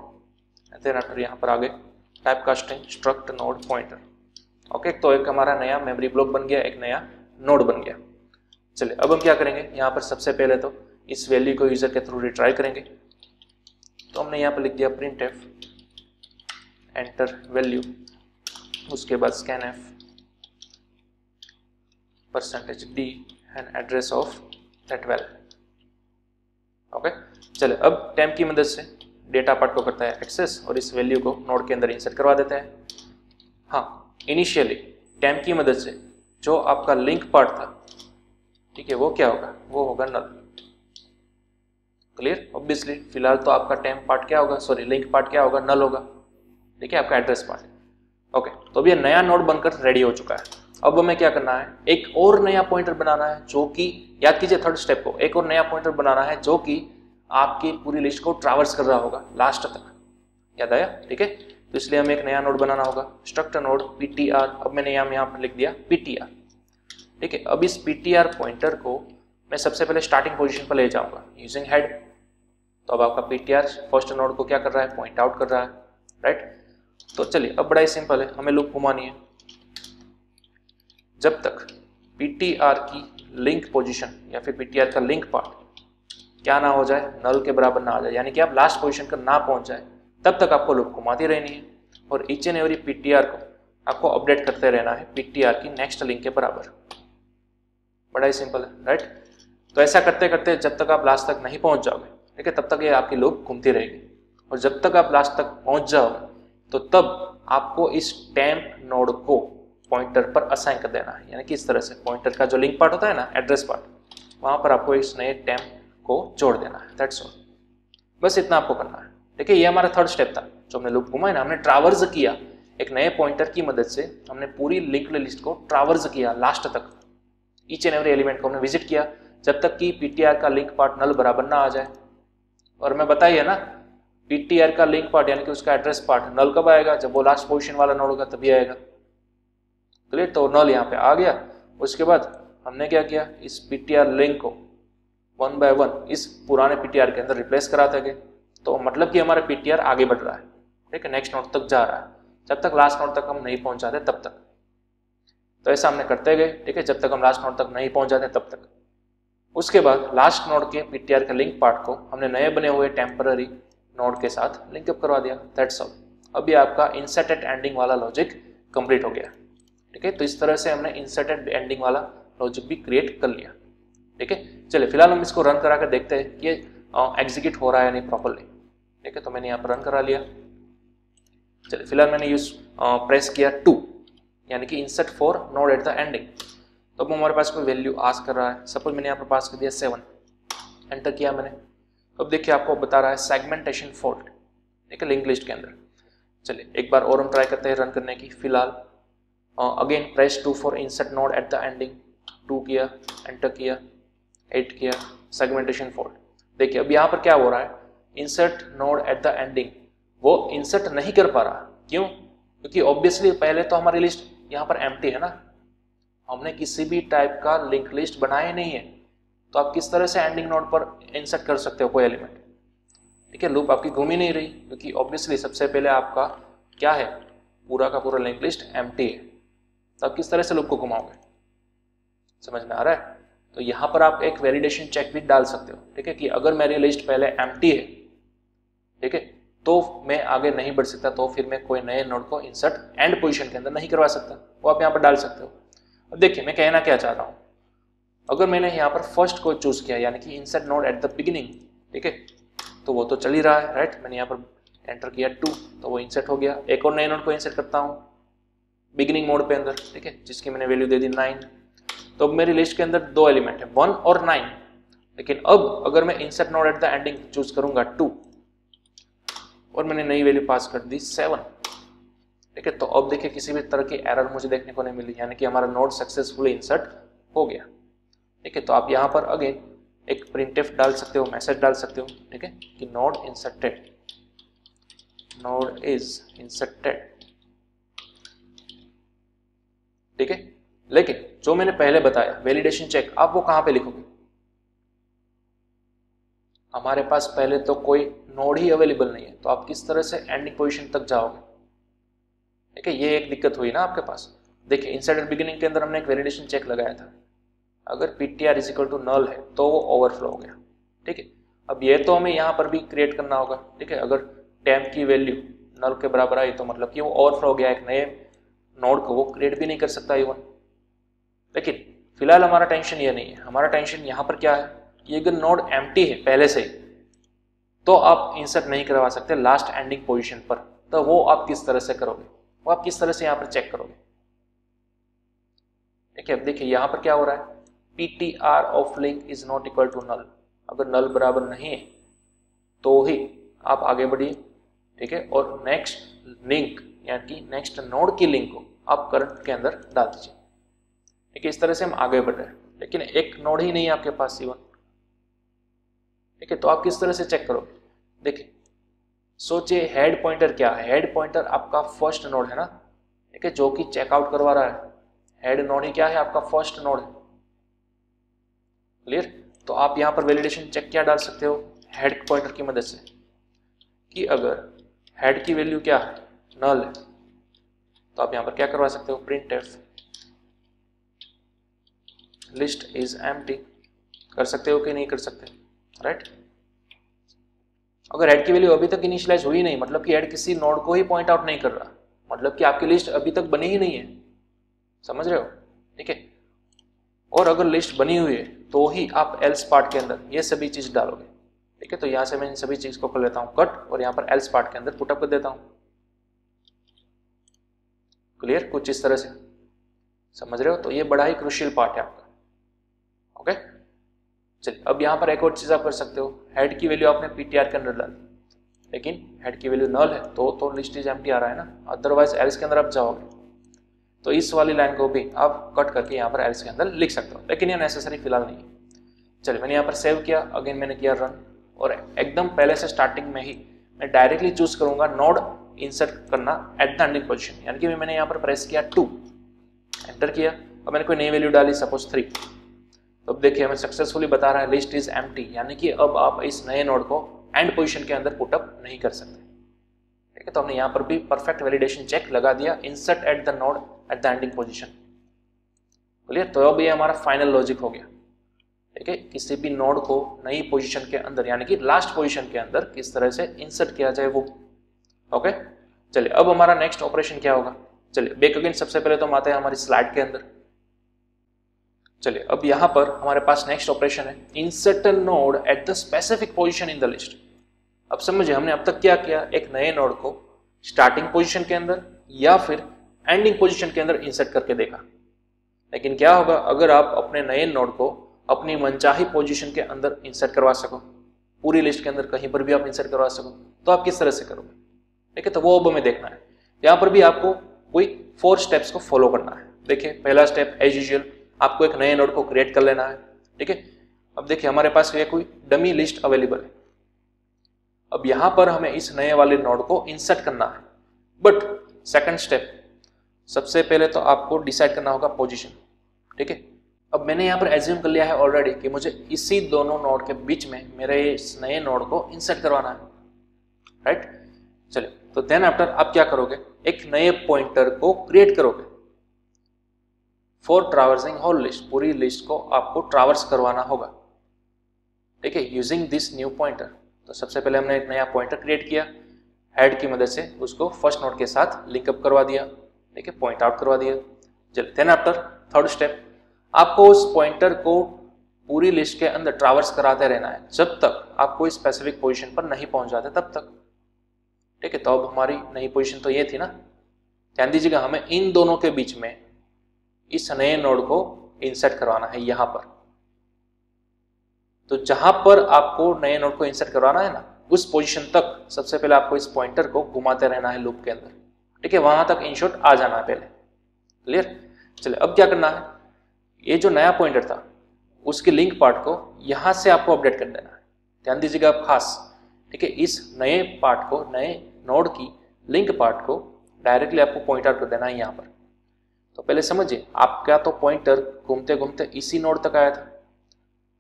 then after यहाँ पर आगे type casting struct node pointer. Okay, तो एक हमारा नया मेमोरी ब्लॉक बन गया, एक नया नोड बन गया। चलिए अब हम क्या करेंगे, यहाँ पर सबसे पहले तो इस वैल्यू को यूजर के थ्रू रिट्राई करेंगे। तो हमने यहाँ पर लिख दिया printf एंटर वैल्यू, उसके बाद scanf %d and address of that well. Okay, चले अब टेम्प की मदद से डेटा पार्ट को करता है एक्सेस और इस वैल्यू को नोड के अंदर इंसर्ट करवा देता है। हाँ, इनिशियली टेम्प की मदद से जो आपका लिंक पार्ट था, ठीक है, वो क्या होगा, वो होगा नल। क्लियर? ऑब्वियसली फिलहाल तो आपका टेम्प पार्ट क्या होगा, सॉरी लिंक पार्ट क्या होगा, नल होगा। ठीक है, आपका एड्रेस पार्ट। ओके, तो अब ये नया नोड बनकर रेडी हो चुका है। अब हमें क्या करना है, एक और नया पॉइंटर बनाना है जो कि, याद कीजिए थर्ड स्टेप को, एक और नया पॉइंटर बनाना है जो कि आपकी पूरी लिस्ट को ट्रैवर्स कर रहा होगा लास्ट तक। याद आया? ठीक है, तो इसलिए हमें एक नया नोड बनाना होगा, स्ट्रक्चर नोड ptr। अब मैंने यहाँ पर लिख दिया ptr। ठीक है, अब इस ptr पॉइंटर को मैं सबसे पहले स्टार्टिंग पोजीशन पर ले जाऊंगा यूजिंग हेड। तो अब आपका ptr फर्स्ट नोड को क्या कर रहा है, पॉइंट आउट कर रहा है, राइट। तो चलिए अब बड़ा ही सिंपल है, हमें लूप घुमानी है जब तक ptr की लिंक पोजीशन या फिर ptr का लिंक पार्ट क्या ना हो जाए, नल के बराबर ना आ जाए, यानी कि आप लास्ट पोजीशन पर ना पहुंच जाए, तब तक आपको लूप घुमाती रहनी है और ईच एंड एवरी ptr को आपको अपडेट करते रहना है ptr की नेक्स्ट लिंक के बराबर। बड़ा ही सिंपल है, राइट। तो ऐसा करते करते जब तक आप लास्ट तक नहीं पहुंच जाओगे, ठीक है, तब तक ये आपकी लूप घूमती रहेगी और जब तक आप लास्ट तक पहुंच जाओगे तो तब आपको इस टेम्प नोड को पॉइंटर पर असाइन कर देना है, यानी कि इस तरह से पॉइंटर का जो लिंक पार्ट होता है ना, एड्रेस पार्ट, वहां पर आपको इस नए टेम्प को जोड़ देना है। दैट्स ऑल, बस इतना आपको करना है। देखिए ये हमारा थर्ड स्टेप था जो हमने लूप घुमाया ना, हमने ट्रैवर्स किया एक नए पॉइंटर की मदद से, हमने पूरी लिंक्ड लिस्ट को ट्रैवर्स किया लास्ट तक, ईच एंड एवरी एलिमेंट को हमने विजिट किया जब तक कि ptr का लिंक पार्ट नल बराबर ना आ जाए। और मैं बताइए ना, ptr का लिंक पार्ट यानी कि उसका एड्रेस पार्ट नल कब आएगा, जब वो लास्ट पोजीशन वाला नोड होगा तभी आएगा। क्लियर? तो नल यहाँ पे आ गया। उसके बाद हमने क्या किया, इस ptr लिंक को 1 by 1 इस पुराने ptr के अंदर रिप्लेस कराते गए। तो मतलब कि हमारा ptr आगे बढ़ रहा है, ठीक है, नेक्स्ट नोड तक जा रहा है, जब तक लास्ट नोड तक हम नहीं पहुंच जाते तब तक। तो ऐसा हमने करते गए, ठीक है, जब तक हम लास्ट नोड तक नहीं पहुंच जाते तब तक। उसके बाद लास्ट नोड के ptr के लिंक पार्ट को हमने नए बने हुए टेम्पररी नोड के साथ लिंकअप करवा दिया। That's all. अभी आपका इंसर्टेड एंडिंग वाला लॉजिक कंप्लीट हो गया। ठीक है, तो इस तरह से हमने इंसर्टेड एंडिंग वाला लॉजिक भी क्रिएट कर लिया। ठीक है, चलिए फिलहाल हम इसको रन करा कर देखते हैं कि एग्जीक्यूट हो रहा है या नहीं प्रॉपरली। ठीक है, तो मैंने यहाँ पर रन करा लिया। चलिए फिलहाल मैंने यूज प्रेस किया 2, यानी कि insert for node at the ending. तो अब हमारे पास कोई वैल्यू आस्क कर रहा है, सपोज मैंने यहाँ पर पास कर दिया 7, एंटर किया मैंने। अब देखिए आपको बता रहा है सेगमेंटेशन फॉल्ट, ठीक है, लिंक लिस्ट के अंदर। चलिए एक बार और हम ट्राई करते हैं रन करने की। फिलहाल again press 2 for insert node at the ending, 2 किया, एंटर किया, 8 किया, सेगमेंटेशन फॉल्ट। देखिए अब यहाँ पर क्या हो रहा है, insert node at the ending वो इंसर्ट नहीं कर पा रहा। क्यों? क्योंकि ऑब्वियसली पहले तो हमारी लिस्ट यहाँ पर एम्प्टी है ना, हमने किसी भी टाइप का लिंक लिस्ट बनाया नहीं है, तो आप किस तरह से एंडिंग नोड पर इंसर्ट कर सकते हो कोई एलिमेंट। ठीक है, लूप आपकी घूम ही नहीं रही क्योंकि ऑब्वियसली सबसे पहले आपका क्या है, पूरा का पूरा लिंक लिस्ट एम्प्टी है, तो आप किस तरह से लूप को घुमाओगे। समझ में आ रहा है? तो यहाँ पर आप एक वैलिडेशन चेक भी डाल सकते हो, ठीक है, कि अगर मेरी लिस्ट पहले एम्प्टी है, ठीक है, तो मैं आगे नहीं बढ़ सकता, तो फिर मैं कोई नए नोड को इंसर्ट एंड पोजीशन के अंदर नहीं करवा सकता, वो आप यहाँ पर डाल सकते हो। अब देखिए मैं कहना क्या चाह रहा हूँ, अगर मैंने यहाँ पर फर्स्ट को चूज किया यानी कि insert node eight the beginning, ठीक है, तो वो तो चल ही रहा है, राइट। मैंने यहाँ पर एंटर किया 2, तो वो इंसर्ट हो गया। एक और नए नोड को इंसर्ट करता हूँ बिगिनिंग मोड पे अंदर, ठीक है, जिसकी मैंने वैल्यू दे दी 9। तो अब मेरी लिस्ट के अंदर 2 एलिमेंट है, 1 और 9। लेकिन अब अगर मैं insert node at the ending choose करूंगा 2 और मैंने नई वैल्यू पास कर दी 7, ठीक है, तो अब देखिए किसी भी तरह की एरर मुझे देखने को नहीं मिली, यानी कि हमारा नोड सक्सेसफुली इंसर्ट हो गया। ठीक है, तो आप यहाँ पर अगेन एक प्रिंटफ डाल सकते हो, मैसेज डाल सकते हो, ठीक है, कि node inserted, node is inserted, ठीक है। लेकिन जो मैंने पहले बताया वैलिडेशन चेक, आप वो कहां पे लिखोगे? हमारे पास पहले तो कोई नोड ही अवेलेबल नहीं है, तो आप किस तरह से एंडिंग पोजीशन तक जाओगे? ठीक है, ये एक दिक्कत हुई ना आपके पास। देखिए इंसर्टेड बिगिनिंग के अंदर हमने एक वैलिडेशन चेक लगाया था, अगर ptr is equal to null है तो वो ओवरफ्लो हो गया। ठीक है, अब ये तो हमें यहाँ पर भी क्रिएट करना होगा। ठीक है, अगर टेम्प की वैल्यू नल के बराबर आई तो मतलब कि वो ओवरफ्लो हो गया, एक नए नोड को वो क्रिएट भी नहीं कर सकता इवन। लेकिन फिलहाल हमारा टेंशन ये नहीं है, हमारा टेंशन यहाँ पर क्या है, ये अगर नोड एम्प्टी है पहले से ही तो आप इंसर्ट नहीं करवा सकते लास्ट एंडिंग पोजीशन पर। तो वो आप किस तरह से करोगे, वो आप किस तरह से यहाँ पर चेक करोगे। ठीक है, अब देखिए यहाँ पर क्या हो रहा है, PTR of link is not equal to null. अगर नल बराबर नहीं है तो ही आप आगे बढ़िए। ठीक है, और नेक्स्ट लिंक यानी कि नेक्स्ट नोड की लिंक को आप करंट के अंदर डाल दीजिए। ठीक है, इस तरह से हम आगे बढ़ रहे हैं, लेकिन एक नोड ही नहीं है आपके पास C1। ठीक है, तो आप किस तरह से चेक करोगे। देखिए सोचिए हेड पॉइंटर क्या है, हेड पॉइंटर आपका फर्स्ट नोड है ना। ठीक है, जो कि चेकआउट करवा रहा है, हेड नोड ही क्या है, आपका फर्स्ट नोड है। क्लियर, तो आप यहाँ पर वैलिडेशन चेक क्या डाल सकते हो, हेड पॉइंटर की मदद से, कि अगर हेड की वैल्यू क्या है, नल है, तो आप यहाँ पर क्या करवा सकते हो, printf लिस्ट इज एम्प्टी कर सकते हो कि नहीं कर सकते, राइट। अगर हेड की वैल्यू अभी तक इनिशियलाइज हुई नहीं, मतलब कि हेड किसी नोड को ही पॉइंट आउट नहीं कर रहा, मतलब कि आपकी लिस्ट अभी तक बनी ही नहीं है, समझ रहे हो। ठीक है, और अगर लिस्ट बनी हुई है तो ही आप एल्स पार्ट के अंदर ये सभी चीज डालोगे। ठीक है, तो यहां से मैं इन सभी चीज को कर लेता हूं कट, और यहाँ पर एल्स पार्ट के अंदर पुटअप कर देता हूं। क्लियर, कुछ इस तरह से, समझ रहे हो। तो ये बड़ा ही क्रूशियल पार्ट है आपका। ओके, चलिए अब यहाँ पर एक और चीज आप कर सकते हो, हेड की वैल्यू आपने PTR के अंदर डाली, लेकिन हेड की वैल्यू नल है तो लिस्ट इज एम्प्टी आ रहा है ना, अदरवाइज एल्स के अंदर आप जाओगे। तो इस वाली लाइन को भी आप कट करके यहाँ पर एल्स के अंदर लिख सकते हो, लेकिन ये नेसेसरी फिलहाल नहीं है। चलिए मैंने यहाँ पर सेव किया, अगेन मैंने किया रन, और एकदम पहले से स्टार्टिंग में ही मैं डायरेक्टली चूज करूंगा नोड इंसर्ट करना एट द एंडिंग पोजीशन, यानी कि मैंने यहाँ पर प्रेस किया 2, एंटर किया, और मैंने कोई नई वैल्यू डाली सपोज 3। तो अब देखिए हमें सक्सेसफुली बता रहा है लिस्ट इज एम्प्टी, यानी कि अब आप इस नए नोड को एंड पोजीशन के अंदर पुटअप नहीं कर सकते। ठीक है, तो हमने यहाँ पर भी परफेक्ट वैलिडेशन चेक लगा दिया, insert at the node at the ending position. Clear, तो अब ये हमारा फाइनल लॉजिक हो गया। ठीक है, किसी भी नोड को नई पोजीशन के अंदर यानी कि लास्ट पोजीशन के अंदर किस तरह से इंसर्ट किया जाए वो। ओके, चलिए अब हमारा नेक्स्ट ऑपरेशन क्या होगा। चलिए बैक अगेन, सबसे पहले तो हम आते हैं हमारी स्लाइड के अंदर। चलिए अब यहाँ पर हमारे पास नेक्स्ट ऑपरेशन है insert a node at the specific position in the list. अब समझिए हमने अब तक क्या किया, एक नए नोड को स्टार्टिंग पोजीशन के अंदर या फिर एंडिंग पोजीशन के अंदर इंसर्ट करके देखा। लेकिन क्या होगा अगर आप अपने नए नोड को अपनी मनचाही पोजीशन के अंदर इंसर्ट करवा सको, पूरी लिस्ट के अंदर कहीं पर भी आप इंसर्ट करवा सको, तो आप किस तरह से करोगे। ठीक है, तो वो अब हमें देखना है। यहाँ पर भी आपको कोई 4 स्टेप्स को फॉलो करना है। देखिए पहला स्टेप एज यूजुअल, आपको एक नए नोड को क्रिएट कर लेना है। ठीक है, अब देखिए हमारे पास ये कोई डमी लिस्ट अवेलेबल है। अब यहाँ पर हमें इस नए वाले नोड को इंसर्ट करना है, बट सेकंड स्टेप, सबसे पहले तो आपको डिसाइड करना होगा पोजीशन। ठीक है, अब मैंने यहाँ पर एज्यूम कर लिया है ऑलरेडी कि मुझे इसी दोनों नोड के बीच में मेरे इस नए नोड को इंसर्ट करवाना है, राइट। चलिए, तो देन आफ्टर आप क्या करोगे, एक नए पॉइंटर को क्रिएट करोगे फॉर ट्रैवर्सिंग होल लिस्ट, पूरी लिस्ट को आपको ट्रैवर्स करवाना होगा। ठीक है, यूजिंग दिस न्यू पॉइंटर। तो सबसे पहले हमने एक नया पॉइंटर क्रिएट किया, हेड की मदद से उसको फर्स्ट नोड के साथ लिंकअप करवा दिया। ठीक है, पॉइंट आउट करवा दिया। चलिए देन आफ्टर थर्ड स्टेप, आपको उस पॉइंटर को पूरी लिस्ट के अंदर ट्रैवर्स कराते रहना है जब तक आप कोई स्पेसिफिक पोजीशन पर नहीं पहुंच जाते तब तक। ठीक है, तो अब हमारी नई पोजीशन तो ये थी ना, ध्यान दीजिएगा हमें इन दोनों के बीच में इस नए नोड को इंसर्ट करवाना है यहाँ पर। तो जहां पर आपको नए नोड को इंसर्ट करवाना है ना, उस पोजीशन तक सबसे पहले आपको इस पॉइंटर को घुमाते रहना है लूप के अंदर। ठीक है, वहां तक इनशॉर्ट आ जाना है पहले। क्लियर, चलिए अब क्या करना है, ये जो नया पॉइंटर था उसके लिंक पार्ट को यहां से आपको अपडेट कर देना है। ध्यान दीजिएगा आप खास। ठीक है, इस नए पार्ट को, नए नोड की लिंक पार्ट को डायरेक्टली आपको पॉइंट आउट कर देना है यहाँ पर। तो पहले समझिए, आपका तो पॉइंटर घूमते घूमते इसी नोड तक आया था,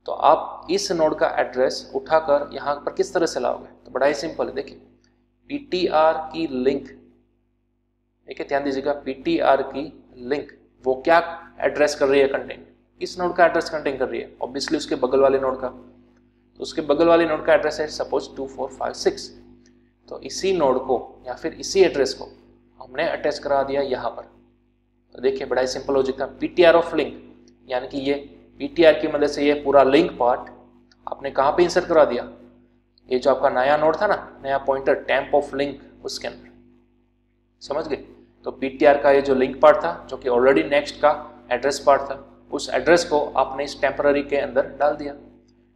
तो आप इस नोड का एड्रेस उठाकर यहाँ पर किस तरह से लाओगे, तो बड़ा ही सिंपल है। देखिए PTR की लिंक, ठीक है ध्यान दीजिएगा, PTR की लिंक वो क्या एड्रेस कर रही है, कंटेन इस नोड का एड्रेस कंटेन कर रही है, ऑब्वियसली उसके बगल वाले नोड का। तो उसके बगल वाले नोड का एड्रेस है सपोज 2456, तो इसी नोड को या फिर इसी एड्रेस को हमने अटैच करा दिया यहाँ पर। तो देखिए बड़ा ही सिंपल लॉजिक था, PTR ऑफ लिंक यानी कि ये ptr की मदद से ये पूरा लिंक पार्ट आपने कहाँ पे इंसर्ट करा दिया, ये जो आपका नया नोड था ना, नया पॉइंटर टेम्प ऑफ लिंक, उसके अंदर। समझ गए? तो ptr का ये जो लिंक पार्ट था जो कि ऑलरेडी नेक्स्ट का एड्रेस पार्ट था, उस एड्रेस को आपने इस टेम्पररी के अंदर डाल दिया।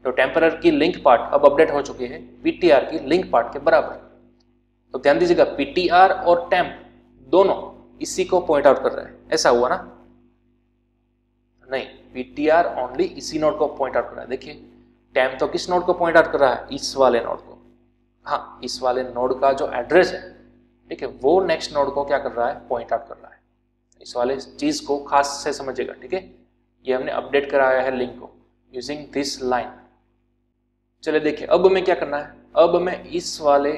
तो टेम्पररी की लिंक पार्ट अब अपडेट हो चुकी है ptr की लिंक पार्ट के बराबर। तो ध्यान दीजिएगा ptr और टेम्प दोनों इसी को पॉइंट आउट कर रहे हैं, ऐसा हुआ ना? नहीं, ptr ओनली इसी नोड को पॉइंट आउट कर रहा है। देखिए टेम्प तो किस नोड को पॉइंट आउट कर रहा है? इस वाले नोड को। हाँ, इस वाले नोड का जो एड्रेस है, ठीक है, वो नेक्स्ट नोड को क्या कर रहा है? पॉइंट आउट कर रहा है। इस वाले चीज को खास से समझिएगा, ठीक है? ये हमने अपडेट कराया है लिंक को यूजिंग दिस लाइन। चलिए देखिए अब हमें क्या करना है, अब हमें इस वाले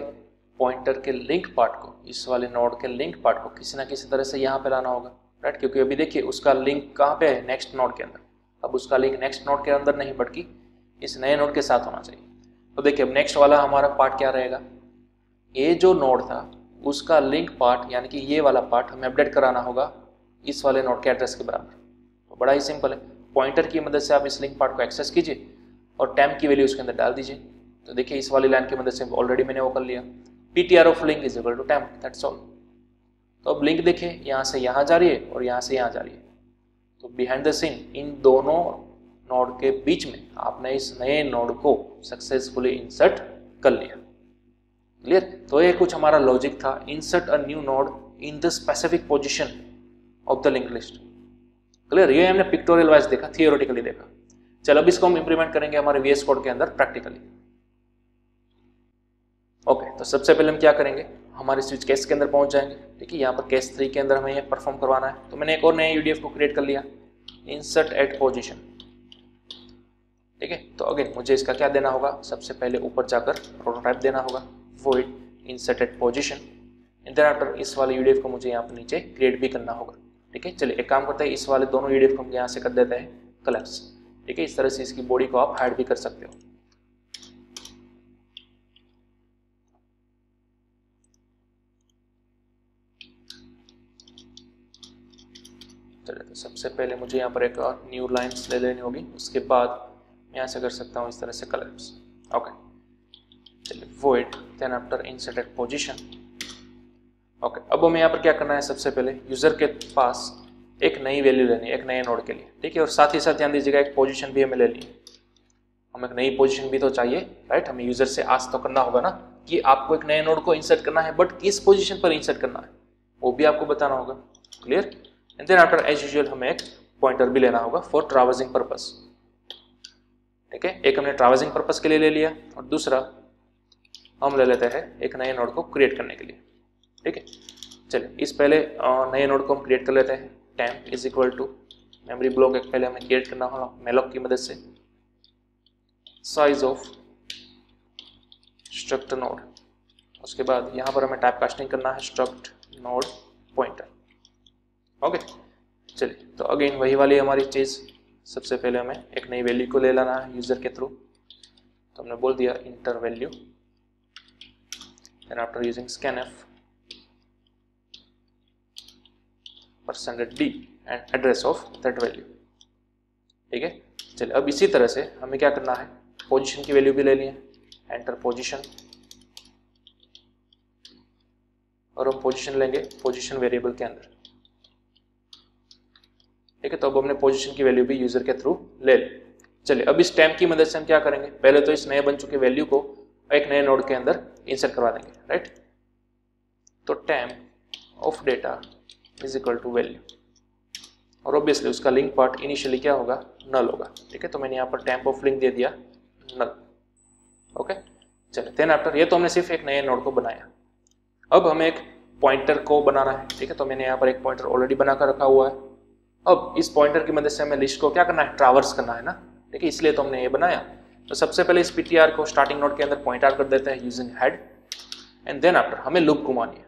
पॉइंटर के लिंक पार्ट को, इस वाले नोड के लिंक पार्ट को किसी ना किसी तरह से यहाँ पे लाना होगा, राइट? क्योंकि अभी देखिए उसका लिंक कहाँ पे है? नेक्स्ट नोड के अंदर। अब उसका लिंक नेक्स्ट नोड के अंदर नहीं बल्कि इस नए नोड के साथ होना चाहिए। तो देखिए अब नेक्स्ट वाला हमारा पार्ट क्या रहेगा? ये जो नोड था उसका लिंक पार्ट यानी कि ये वाला पार्ट हमें अपडेट कराना होगा इस वाले नोड के एड्रेस के बराबर। तो बड़ा ही सिंपल है, पॉइंटर की मदद से आप इस लिंक पार्ट को एक्सेस कीजिए और टेम्प की वैल्यू उसके अंदर डाल दीजिए। तो देखिए इस वाली लाइन की मदद से ऑलरेडी मैंने वो कर लिया, ptr of link is equal to temp, that's all. तो अब लिंक देखिए यहाँ से यहाँ जा रही है और यहाँ से यहाँ जा रही है। तो बिहाइंड द सीन इन दोनों नोड के बीच में आपने इस नए नोड को सक्सेसफुली इंसर्ट कर लिया। क्लियर? तो ये कुछ हमारा लॉजिक था, insert a new node in the specific position of the link list. Clear? ये हमने पिक्टोरियल वाइज देखा, थियोरेटिकली देखा। चलो अब इसको हम इंप्लीमेंट करेंगे हमारे VS कोड के अंदर प्रैक्टिकली। ओके, तो सबसे पहले हम क्या करेंगे, हमारे स्विच केस के अंदर पहुंच जाएंगे। ठीक है, यहाँ पर केस 3 के अंदर हमें ये परफॉर्म करवाना है। तो मैंने एक और नया UDF को क्रिएट कर लिया, इंसर्ट एट पोजीशन। ठीक है, तो अगेन मुझे इसका क्या देना होगा, सबसे पहले ऊपर जाकर प्रोटोटाइप देना होगा, void insert at position, and then after इस वाले UDF को मुझे यहाँ पर नीचे क्रिएट भी करना होगा। ठीक है, चलिए एक काम करते हैं, इस वाले दोनों UDF को हम यहाँ से कर देते हैं collapse। ठीक है, इस तरह से इसकी बॉडी को आप हाइड भी कर सकते हो। चलिए, तो सबसे पहले मुझे यहाँ पर एक और न्यू लाइन्स ले लेनी होगी, उसके बाद यहाँ से कर सकता हूँ इस तरह से collapse। ओके, चलिए void then after insert at position। Okay, अब हमें यहाँ पर क्या करना है, सबसे पहले यूजर के पास एक नई वैल्यू लेनी है एक नए नोड के लिए। ठीक है, और साथ ही साथ ध्यान दीजिएगा एक पोजीशन भी हमें लेनी है। हमें एक नई पोजीशन भी तो चाहिए, राइट? हमें यूजर से आस्क तो करना होगा ना कि आपको एक नए नोड को इंसर्ट करना है, बट किस पोजीशन पर इंसर्ट करना है वो भी आपको बताना होगा। Clear? And then after as usual हमें एक पॉइंटर भी लेना होगा फॉर ट्रैवर्सिंग पर्पस। ठीक है, एक हमने ट्रैवर्सिंग पर्पस के लिए ले लिया और दूसरा हम ले लेते हैं एक नए नोड को क्रिएट करने के लिए। ठीक है, चलिए इस पहले नए नोड को हम क्रिएट कर लेते हैं। Temp is equal to memory block एक पहले हमें क्रिएट करना होगा मेलॉक की मदद से, साइज ऑफ स्ट्रक्ट नोड। उसके बाद यहाँ पर हमें टाइप कास्टिंग करना है स्ट्रक्ट नोड पॉइंटर। ओके, चलिए तो अगेन वही वाली हमारी चीज़, सबसे पहले हमें एक नई वैल्यू को ले लेना है यूजर के थ्रू। तो हमने बोल दिया inter value and after using scanf %d and address of that value। ठीक है, चलिए अब इसी तरह से हमें क्या करना है, पोजीशन की वैल्यू भी ले लिए, एंटर पोजीशन, और हम पोजीशन लेंगे पोजीशन वेरिएबल के अंदर। ठीक है, तो अब हमने पोजीशन की वैल्यू भी यूजर के थ्रू ले ली। चलिए अब इस टेम्प की मदद से हम क्या करेंगे, पहले तो इस नए बन चुके वैल्यू को एक नए नोड के अंदर इंसर्ट करवा देंगे, राइट? तो temp of data is equal to value, और ऑब्वियसली उसका लिंक पार्ट इनिशियली क्या होगा, नल होगा। ठीक है, तो मैंने यहाँ पर टेम्प ऑफ लिंक दे दिया नल। ओके, चलिए देन आफ्टर ये तो हमने सिर्फ एक नए नोड को बनाया, अब हमें एक पॉइंटर को बनाना है। ठीक है, तो मैंने यहाँ पर एक पॉइंटर ऑलरेडी बना कर रखा हुआ है। अब इस पॉइंटर की मदद से हमें लिस्ट को क्या करना है, ट्रैवर्स करना है ना। ठीक है, इसलिए तो हमने ये बनाया। तो सबसे पहले इस ptr को स्टार्टिंग नोड के अंदर पॉइंट आउट कर देते हैं using head, and then after हमें लूप घुमानी है।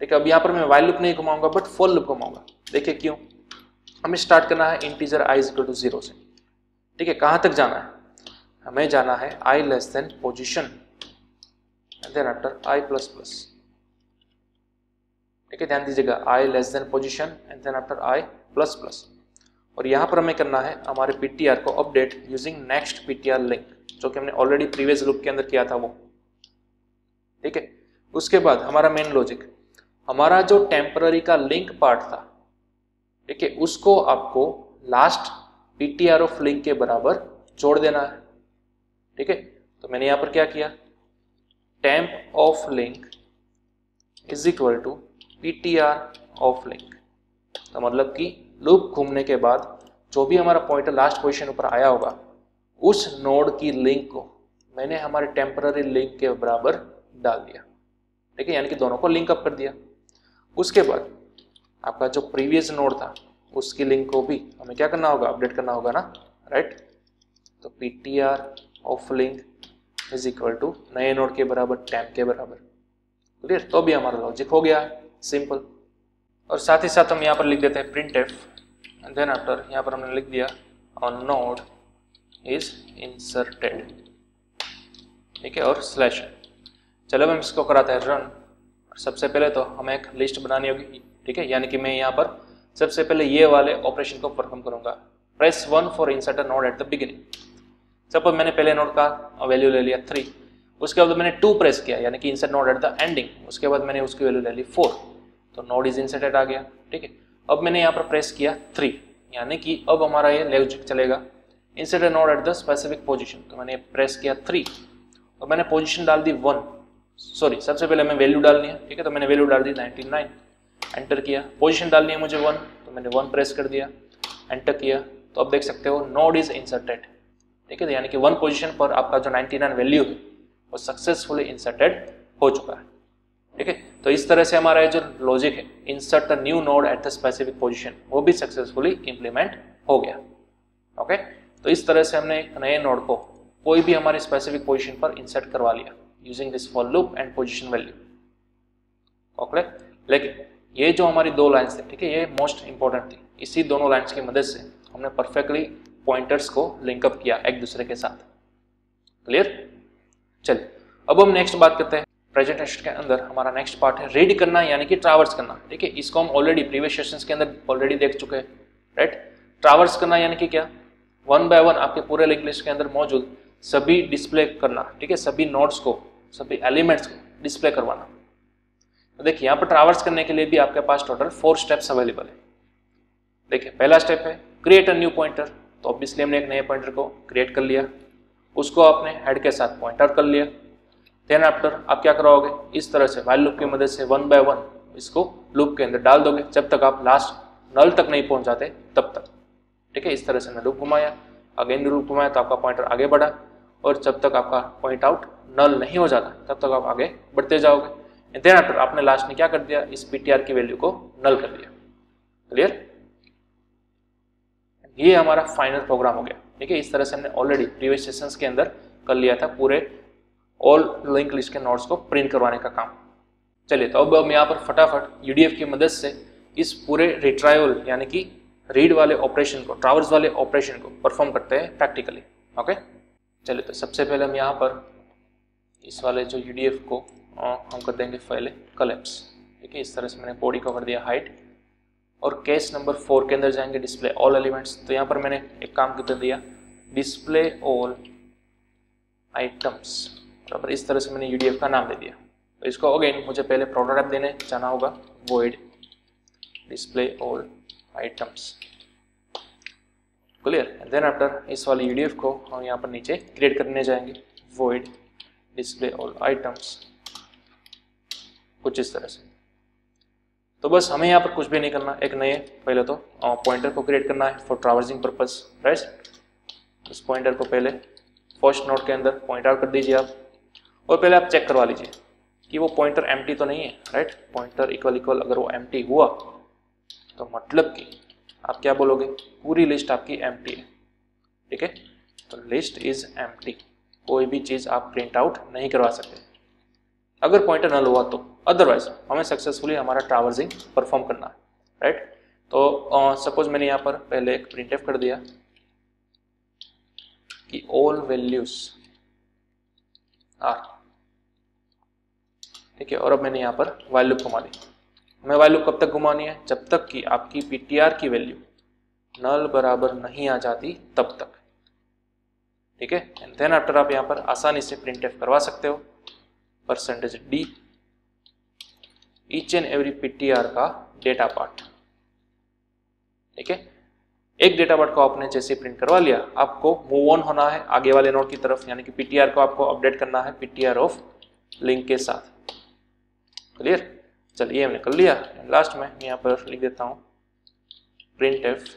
ठीक है, अब यहाँ पर मैं वाइल लूप नहीं घुमाऊंगा बट फॉर लूप घुमाऊंगा। देखिए क्यों, हमें स्टार्ट करना है integer i is equal to 0 से। ठीक है, कहाँ तक जाना है, हमें जाना है i less than position and then after i plus plus. ठीक है, ध्यान दीजिएगा i less than position and then after i plus plus. और यहाँ पर हमें करना है हमारे पीटीआर को update using next PTR link, जो कि हमने ऑलरेडी प्रीवियस लूप के अंदर किया था वो, ठीक है। उसके बाद हमारा मेन लॉजिक, हमारा जो टेम्पररी का लिंक पार्ट था, ठीक है, उसको आपको लास्ट पीटीआर ऑफ लिंक के बराबर जोड़ देना है, ठीक है। तो मैंने यहाँ पर क्या किया, temp of link is equal to PTR of link. तो मतलब कि लूप घूमने के बाद जो भी हमारा पॉइंटर लास्ट पोजीशन ऊपर आया होगा, उस नोड की लिंक को मैंने हमारे टेम्पररी लिंक के बराबर डाल दिया, ठीक है, यानी कि दोनों को लिंक अप कर दिया। उसके बाद आपका जो प्रीवियस नोड था उसकी लिंक को भी हमें क्या करना होगा, अपडेट करना होगा ना, राइट। तो PTR of link is equal to नए नोड के बराबर टेम्प के बराबर, क्लियर। तो भी हमारा लॉजिक हो गया है, सिंपल। और साथ ही साथ हम यहाँ पर लिख देते हैं printf, and then after यहाँ पर हमने लिख दिया ऑन नोड इज इंसर्टेड, ठीक है, और स्लैश। चलो हम इसको कराते हैं रन। सबसे पहले तो हमें एक लिस्ट बनानी होगी, ठीक है, यानी कि मैं यहाँ पर सबसे पहले ये वाले ऑपरेशन को परफॉर्म करूंगा। Press 1 for insert a node eight the beginning. Suppose मैंने पहले नोड का वैल्यू ले लिया 3, उसके बाद मैंने 2 प्रेस किया, यानी कि insert node at the ending, उसके बाद मैंने उसकी वैल्यू ले ली 4, तो नोड इज इंसर्टेड आ गया, ठीक है। अब मैंने यहाँ पर प्रेस किया 3, यानी कि अब हमारा ये लॉजिक चलेगा insert a node at the specific position. तो मैंने प्रेस किया 3 और मैंने पोजीशन डाल दी 1, सॉरी सबसे पहले हमें वैल्यू डालनी है, ठीक है, तो मैंने वैल्यू डाल दी 99, एंटर किया। पोजीशन डालनी है मुझे 1, तो मैंने 1 प्रेस कर दिया, एंटर किया। तो अब देख सकते हो नोड इज इंसर्टेड, ठीक है, यानी कि 1 पोजीशन पर आपका जो 99 वैल्यू है वो सक्सेसफुली इंसर्टेड हो चुका है, ठीक है। तो इस तरह से हमारा जो लॉजिक है insert a new node at the specific position, वो भी सक्सेसफुली इंप्लीमेंट हो गया, ओके। तो इस तरह से हमने एक नए नोड को कोई भी हमारे स्पेसिफिक पोजीशन पर इंसर्ट करवा लिया using this for loop and position value, okay. लेकिन ये जो हमारी 2 लाइन्स थी, ठीक है, ये मोस्ट इंपॉर्टेंट थी। इसी दोनों लाइन्स की मदद से हमने परफेक्टली पॉइंटर्स को लिंकअप किया एक दूसरे के साथ, क्लियर। चलिए अब हम नेक्स्ट बात करते हैं। प्रेजेंटेशन के अंदर हमारा नेक्स्ट पार्ट है रीड करना, यानी कि ट्रावर्स करना, ठीक है। इसको हम ऑलरेडी प्रीवियस सेशंस के अंदर ऑलरेडी देख चुके हैं, राइट। ट्रावर्स करना यानी कि क्या, 1 बाय 1 आपके पूरे लिंक लिस्ट के अंदर मौजूद सभी डिस्प्ले करना, ठीक है, सभी नोड्स को, सभी एलिमेंट्स को डिस्प्ले करवाना। तो देखिए यहाँ पर ट्रावर्स करने के लिए भी आपके पास टोटल 4 स्टेप्स अवेलेबल है। देखिए पहला स्टेप है क्रिएट अ न्यू पॉइंटर। तो ऑब्वियसली हमने एक नए पॉइंटर को क्रिएट कर लिया, उसको आपने हेड के साथ पॉइंट आउट कर लिया। देन आफ्टर आप क्या करोगे, इस तरह से व्हाइल लूप की मदद से 1 बाय 1 इसको लूप के अंदर डाल दोगे जब तक आप लास्ट नल तक नहीं पहुंच जाते तब तक, ठीक है। इस तरह से मैं लूप घुमाया, अगेन लूप घुमाया तो आपका पॉइंटर आगे बढ़ा, और जब तक आपका पॉइंट आउट नल नहीं हो जाता तब तक आप आगे बढ़ते जाओगे। देन आफ्टर आपने लास्ट में क्या कर दिया, इस पीटीआर की वैल्यू को नल कर दिया, क्लियर। ये हमारा फाइनल प्रोग्राम हो गया, ठीक है। इस तरह से हमने ऑलरेडी प्रीवियस सेशंस के अंदर कर लिया था पूरे ऑल लिंक लिस्ट के नोड्स को प्रिंट करवाने का काम। चलिए तो अब हम यहाँ पर फटाफट यूडीएफ की मदद से इस पूरे रिट्राइवल यानी कि रीड वाले ऑपरेशन को, ट्रावर्स वाले ऑपरेशन को परफॉर्म करते हैं प्रैक्टिकली, ओके। चलिए तो सबसे पहले हम यहाँ पर इस वाले जो यूडीएफ को हम कर देंगे पहले कोलैप्स, ठीक है। इस तरह से मैंने बॉडी को कर दिया हाइट, और केस नंबर 4 के अंदर जाएंगे डिस्प्ले ऑल एलिमेंट्स। तो यहाँ पर मैंने एक काम कर दिया डिस्प्ले ऑल आइटम्स, बराबर इस तरह से मैंने यूडीएफ का नाम दे दिया। तो इसको अगेन मुझे पहले प्रोटोटाइप देने जाना होगा, void display all items, clear. And then after इस वाले यूडीएफ को हम यहाँ पर नीचे क्रिएट करने जाएंगे, वॉइड डिस्प्ले ऑल आइटम्स, कुछ इस तरह से। तो बस हमें यहाँ पर कुछ भी नहीं करना, एक नए पहले तो पॉइंटर को क्रिएट करना है फॉर ट्रावर्सिंग पर्पस, राइट। इस पॉइंटर को पहले फर्स्ट नोड के अंदर पॉइंट आउट कर दीजिए आप, और पहले आप चेक करवा लीजिए कि वो पॉइंटर एम्प्टी तो नहीं है, राइट। पॉइंटर इक्वल इक्वल अगर वो एम्प्टी हुआ तो मतलब कि आप क्या बोलोगे, पूरी लिस्ट आपकी एम्प्टी है, ठीक है। तो लिस्ट इज एम्प्टी, कोई भी चीज़ आप प्रिंट आउट नहीं करवा सकते अगर पॉइंटर नल हुआ तो, अदरवाइज हमें सक्सेसफुली हमारा ट्रावर्सिंग परफॉर्म करना है, राइट। तो सपोज मैंने यहाँ पर पहले एक प्रिंटफ कर दिया कि ऑल वैल्यूज आर, ठीक है। और अब मैंने यहाँ पर व्हाइल लूप घुमा दी। हमें व्हाइल लूप कब तक घुमानी है, जब तक कि आपकी पीटीआर की वैल्यू नल बराबर नहीं आ जाती तब तक, ठीक है। एंड देन आफ्टर आप यहाँ पर आसानी से printf करवा सकते हो %d each and every ptr का डेटा पार्ट, ठीक है। एक डेटा पार्ट को आपने जैसे प्रिंट करवा लिया, आपको मूव ऑन होना है आगे वाले नोड की तरफ, यानी कि ptr को आपको अपडेट करना है ptr ऑफ लिंक के साथ, क्लियर। चलिए हमने कर लिया। लास्ट में मैं यहाँ पर लिख देता हूँ printf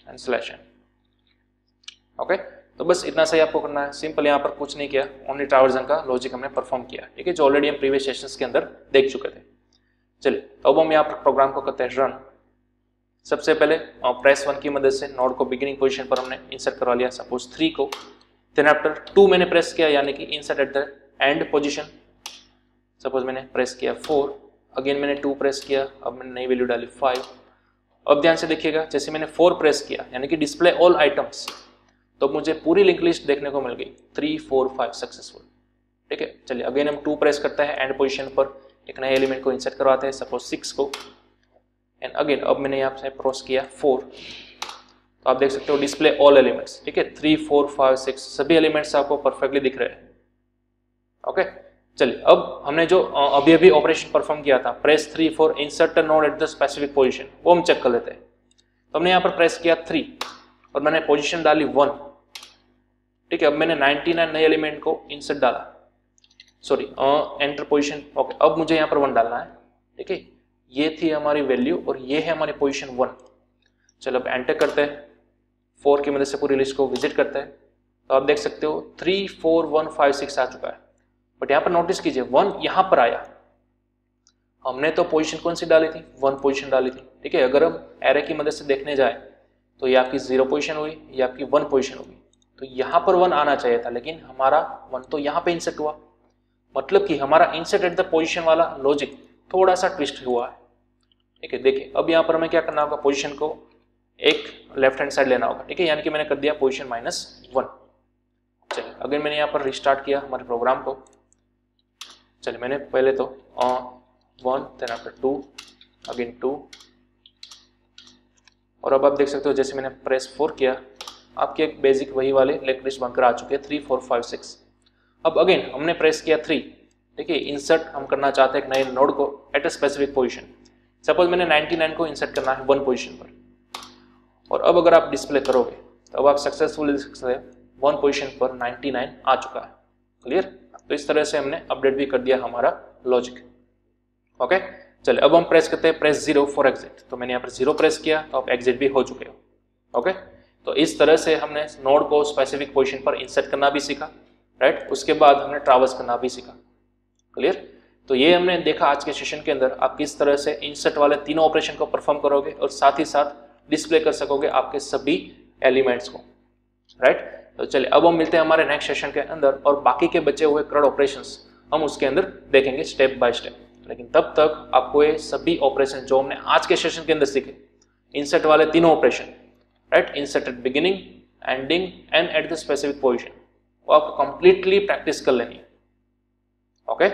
एंड /n, ओके। तो बस इतना सही आपको करना है, सिंपल। यहाँ पर कुछ नहीं किया, ओनली ट्रावर्जन का लॉजिक हमने परफॉर्म किया, ठीक है, जो ऑलरेडी हम प्रीवियस सेशंस के अंदर देख चुके थे। चलिए अब हम यहाँ पर प्रोग्राम को करते हैं रन। सबसे पहले प्रेस 1 की मदद से नोड को बिगिनिंग पोजीशन पर हमने इंसर्ट करवा लिया, सपोज 3 को। देन आफ्टर 2 मैंने प्रेस किया, यानी कि insert at the end position, suppose मैंने प्रेस किया 4, अगेन मैंने 2 प्रेस किया, अब मैंने नई वैल्यू डाली 5। अब ध्यान से देखिएगा, जैसे मैंने 4 प्रेस किया यानी कि डिस्प्ले ऑल आइटम्स, तो मुझे पूरी लिंक लिस्ट देखने को मिल गई 3 4 5 सक्सेसफुल, ठीक है। चलिए अगेन हम 2 प्रेस करते हैं, एंड पोजीशन पर एक नए एलिमेंट को इंसर्ट करवाते हैं, सपोज 6 को। एंड अगेन अब मैंने यहाँ से प्रेस किया 4, तो आप देख सकते हो डिस्प्ले ऑल एलिमेंट्स, ठीक है, 3 4 5 6 सभी एलिमेंट्स आपको परफेक्टली दिख रहे हैं, ओके। चलिए अब हमने जो अभी अभी ऑपरेशन परफॉर्म किया था, press 3 for insert a node at the specific position, वो हम चेक कर लेते हैं। तो हमने यहाँ पर प्रेस किया 3 और मैंने पोजीशन डाली 1, ठीक है। अब मैंने 99 नए एलिमेंट को इंसर्ट डाला, सॉरी एंटर पोजीशन, ओके। अब मुझे यहाँ पर 1 डालना है, ठीक है। ये थी हमारी वैल्यू और ये है हमारी पोजीशन 1। चलो अब एंटर करते हैं, 4 की मदद से पूरी लिस्ट को विजिट करते हैं, तो आप देख सकते हो 3 4 1 5 6 आ चुका है। बट यहाँ पर नोटिस कीजिए 1 यहाँ पर आया, हमने तो पोजीशन कौन सी डाली थी, 1 पोजीशन डाली थी, ठीक है। अगर हम एरे की मदद से देखने जाए तो ये आपकी 0 पोजीशन हुई, ये आपकी 1 पोजीशन हुई, तो यहाँ पर 1 आना चाहिए था, लेकिन हमारा 1 तो यहाँ पे इंसर्ट हुआ, मतलब कि हमारा इंसर्ट एट द पोजीशन वाला लॉजिक थोड़ा सा ट्विस्ट हुआ है, ठीक है। देखिए अब यहाँ पर हमें क्या करना होगा, पोजीशन को एक लेफ्ट हैंड साइड लेना होगा, ठीक है, यानी कि मैंने कर दिया पोजीशन -1। चलिए अगर मैंने यहाँ पर रिस्टार्ट किया हमारे प्रोग्राम को, चलिए मैंने पहले तो 1 देन आफ्टर 2 अगेन 2, और अब आप देख सकते हो जैसे मैंने प्रेस 4 किया, आपके एक बेसिक वही वाले लिंक लिस्ट बनकर आ चुके हैं 3 4 5 6। अब अगेन हमने प्रेस किया 3, देखिए इंसर्ट हम करना चाहते हैं एक नए नोड को at a specific position, suppose मैंने 99 को इंसर्ट करना है 1 पोजीशन पर, और अब अगर आप डिस्प्ले करोगे तो अब आप सक्सेसफुल देख सकते हैं 1 पोजीशन पर 99 आ चुका है, क्लियर। तो इस तरह से हमने अपडेट भी कर दिया हमारा लॉजिक, ओके। चलिए अब हम प्रेस करते हैं प्रेस 0 फॉर एग्जिट, तो मैंने यहाँ पर 0 प्रेस किया, तो आप एग्जिट भी हो चुके हो, ओके। तो इस तरह से हमने नोड को स्पेसिफिक पोजीशन पर इंसर्ट करना भी सीखा, राइट। उसके बाद हमने ट्रैवर्स करना भी सीखा, क्लियर। तो ये हमने देखा आज के सेशन के अंदर आप किस तरह से इंसर्ट वाले तीनों ऑपरेशन को परफॉर्म करोगे और साथ ही साथ डिस्प्ले कर सकोगे आपके सभी एलिमेंट्स को, राइट। तो चलिए अब हम मिलते हैं हमारे नेक्स्ट सेशन के अंदर, और बाकी के बचे हुए CRUD ऑपरेशंस हम उसके अंदर देखेंगे स्टेप बाय स्टेप। लेकिन तब तक आपको ये सभी ऑपरेशन जो हमने आज के सेशन के अंदर सीखे, इंसर्ट वाले तीनों operation, right, insert at beginning, ending and at the specific position, वो आपको कंप्लीटली प्रैक्टिस कर लेनी है, ओके।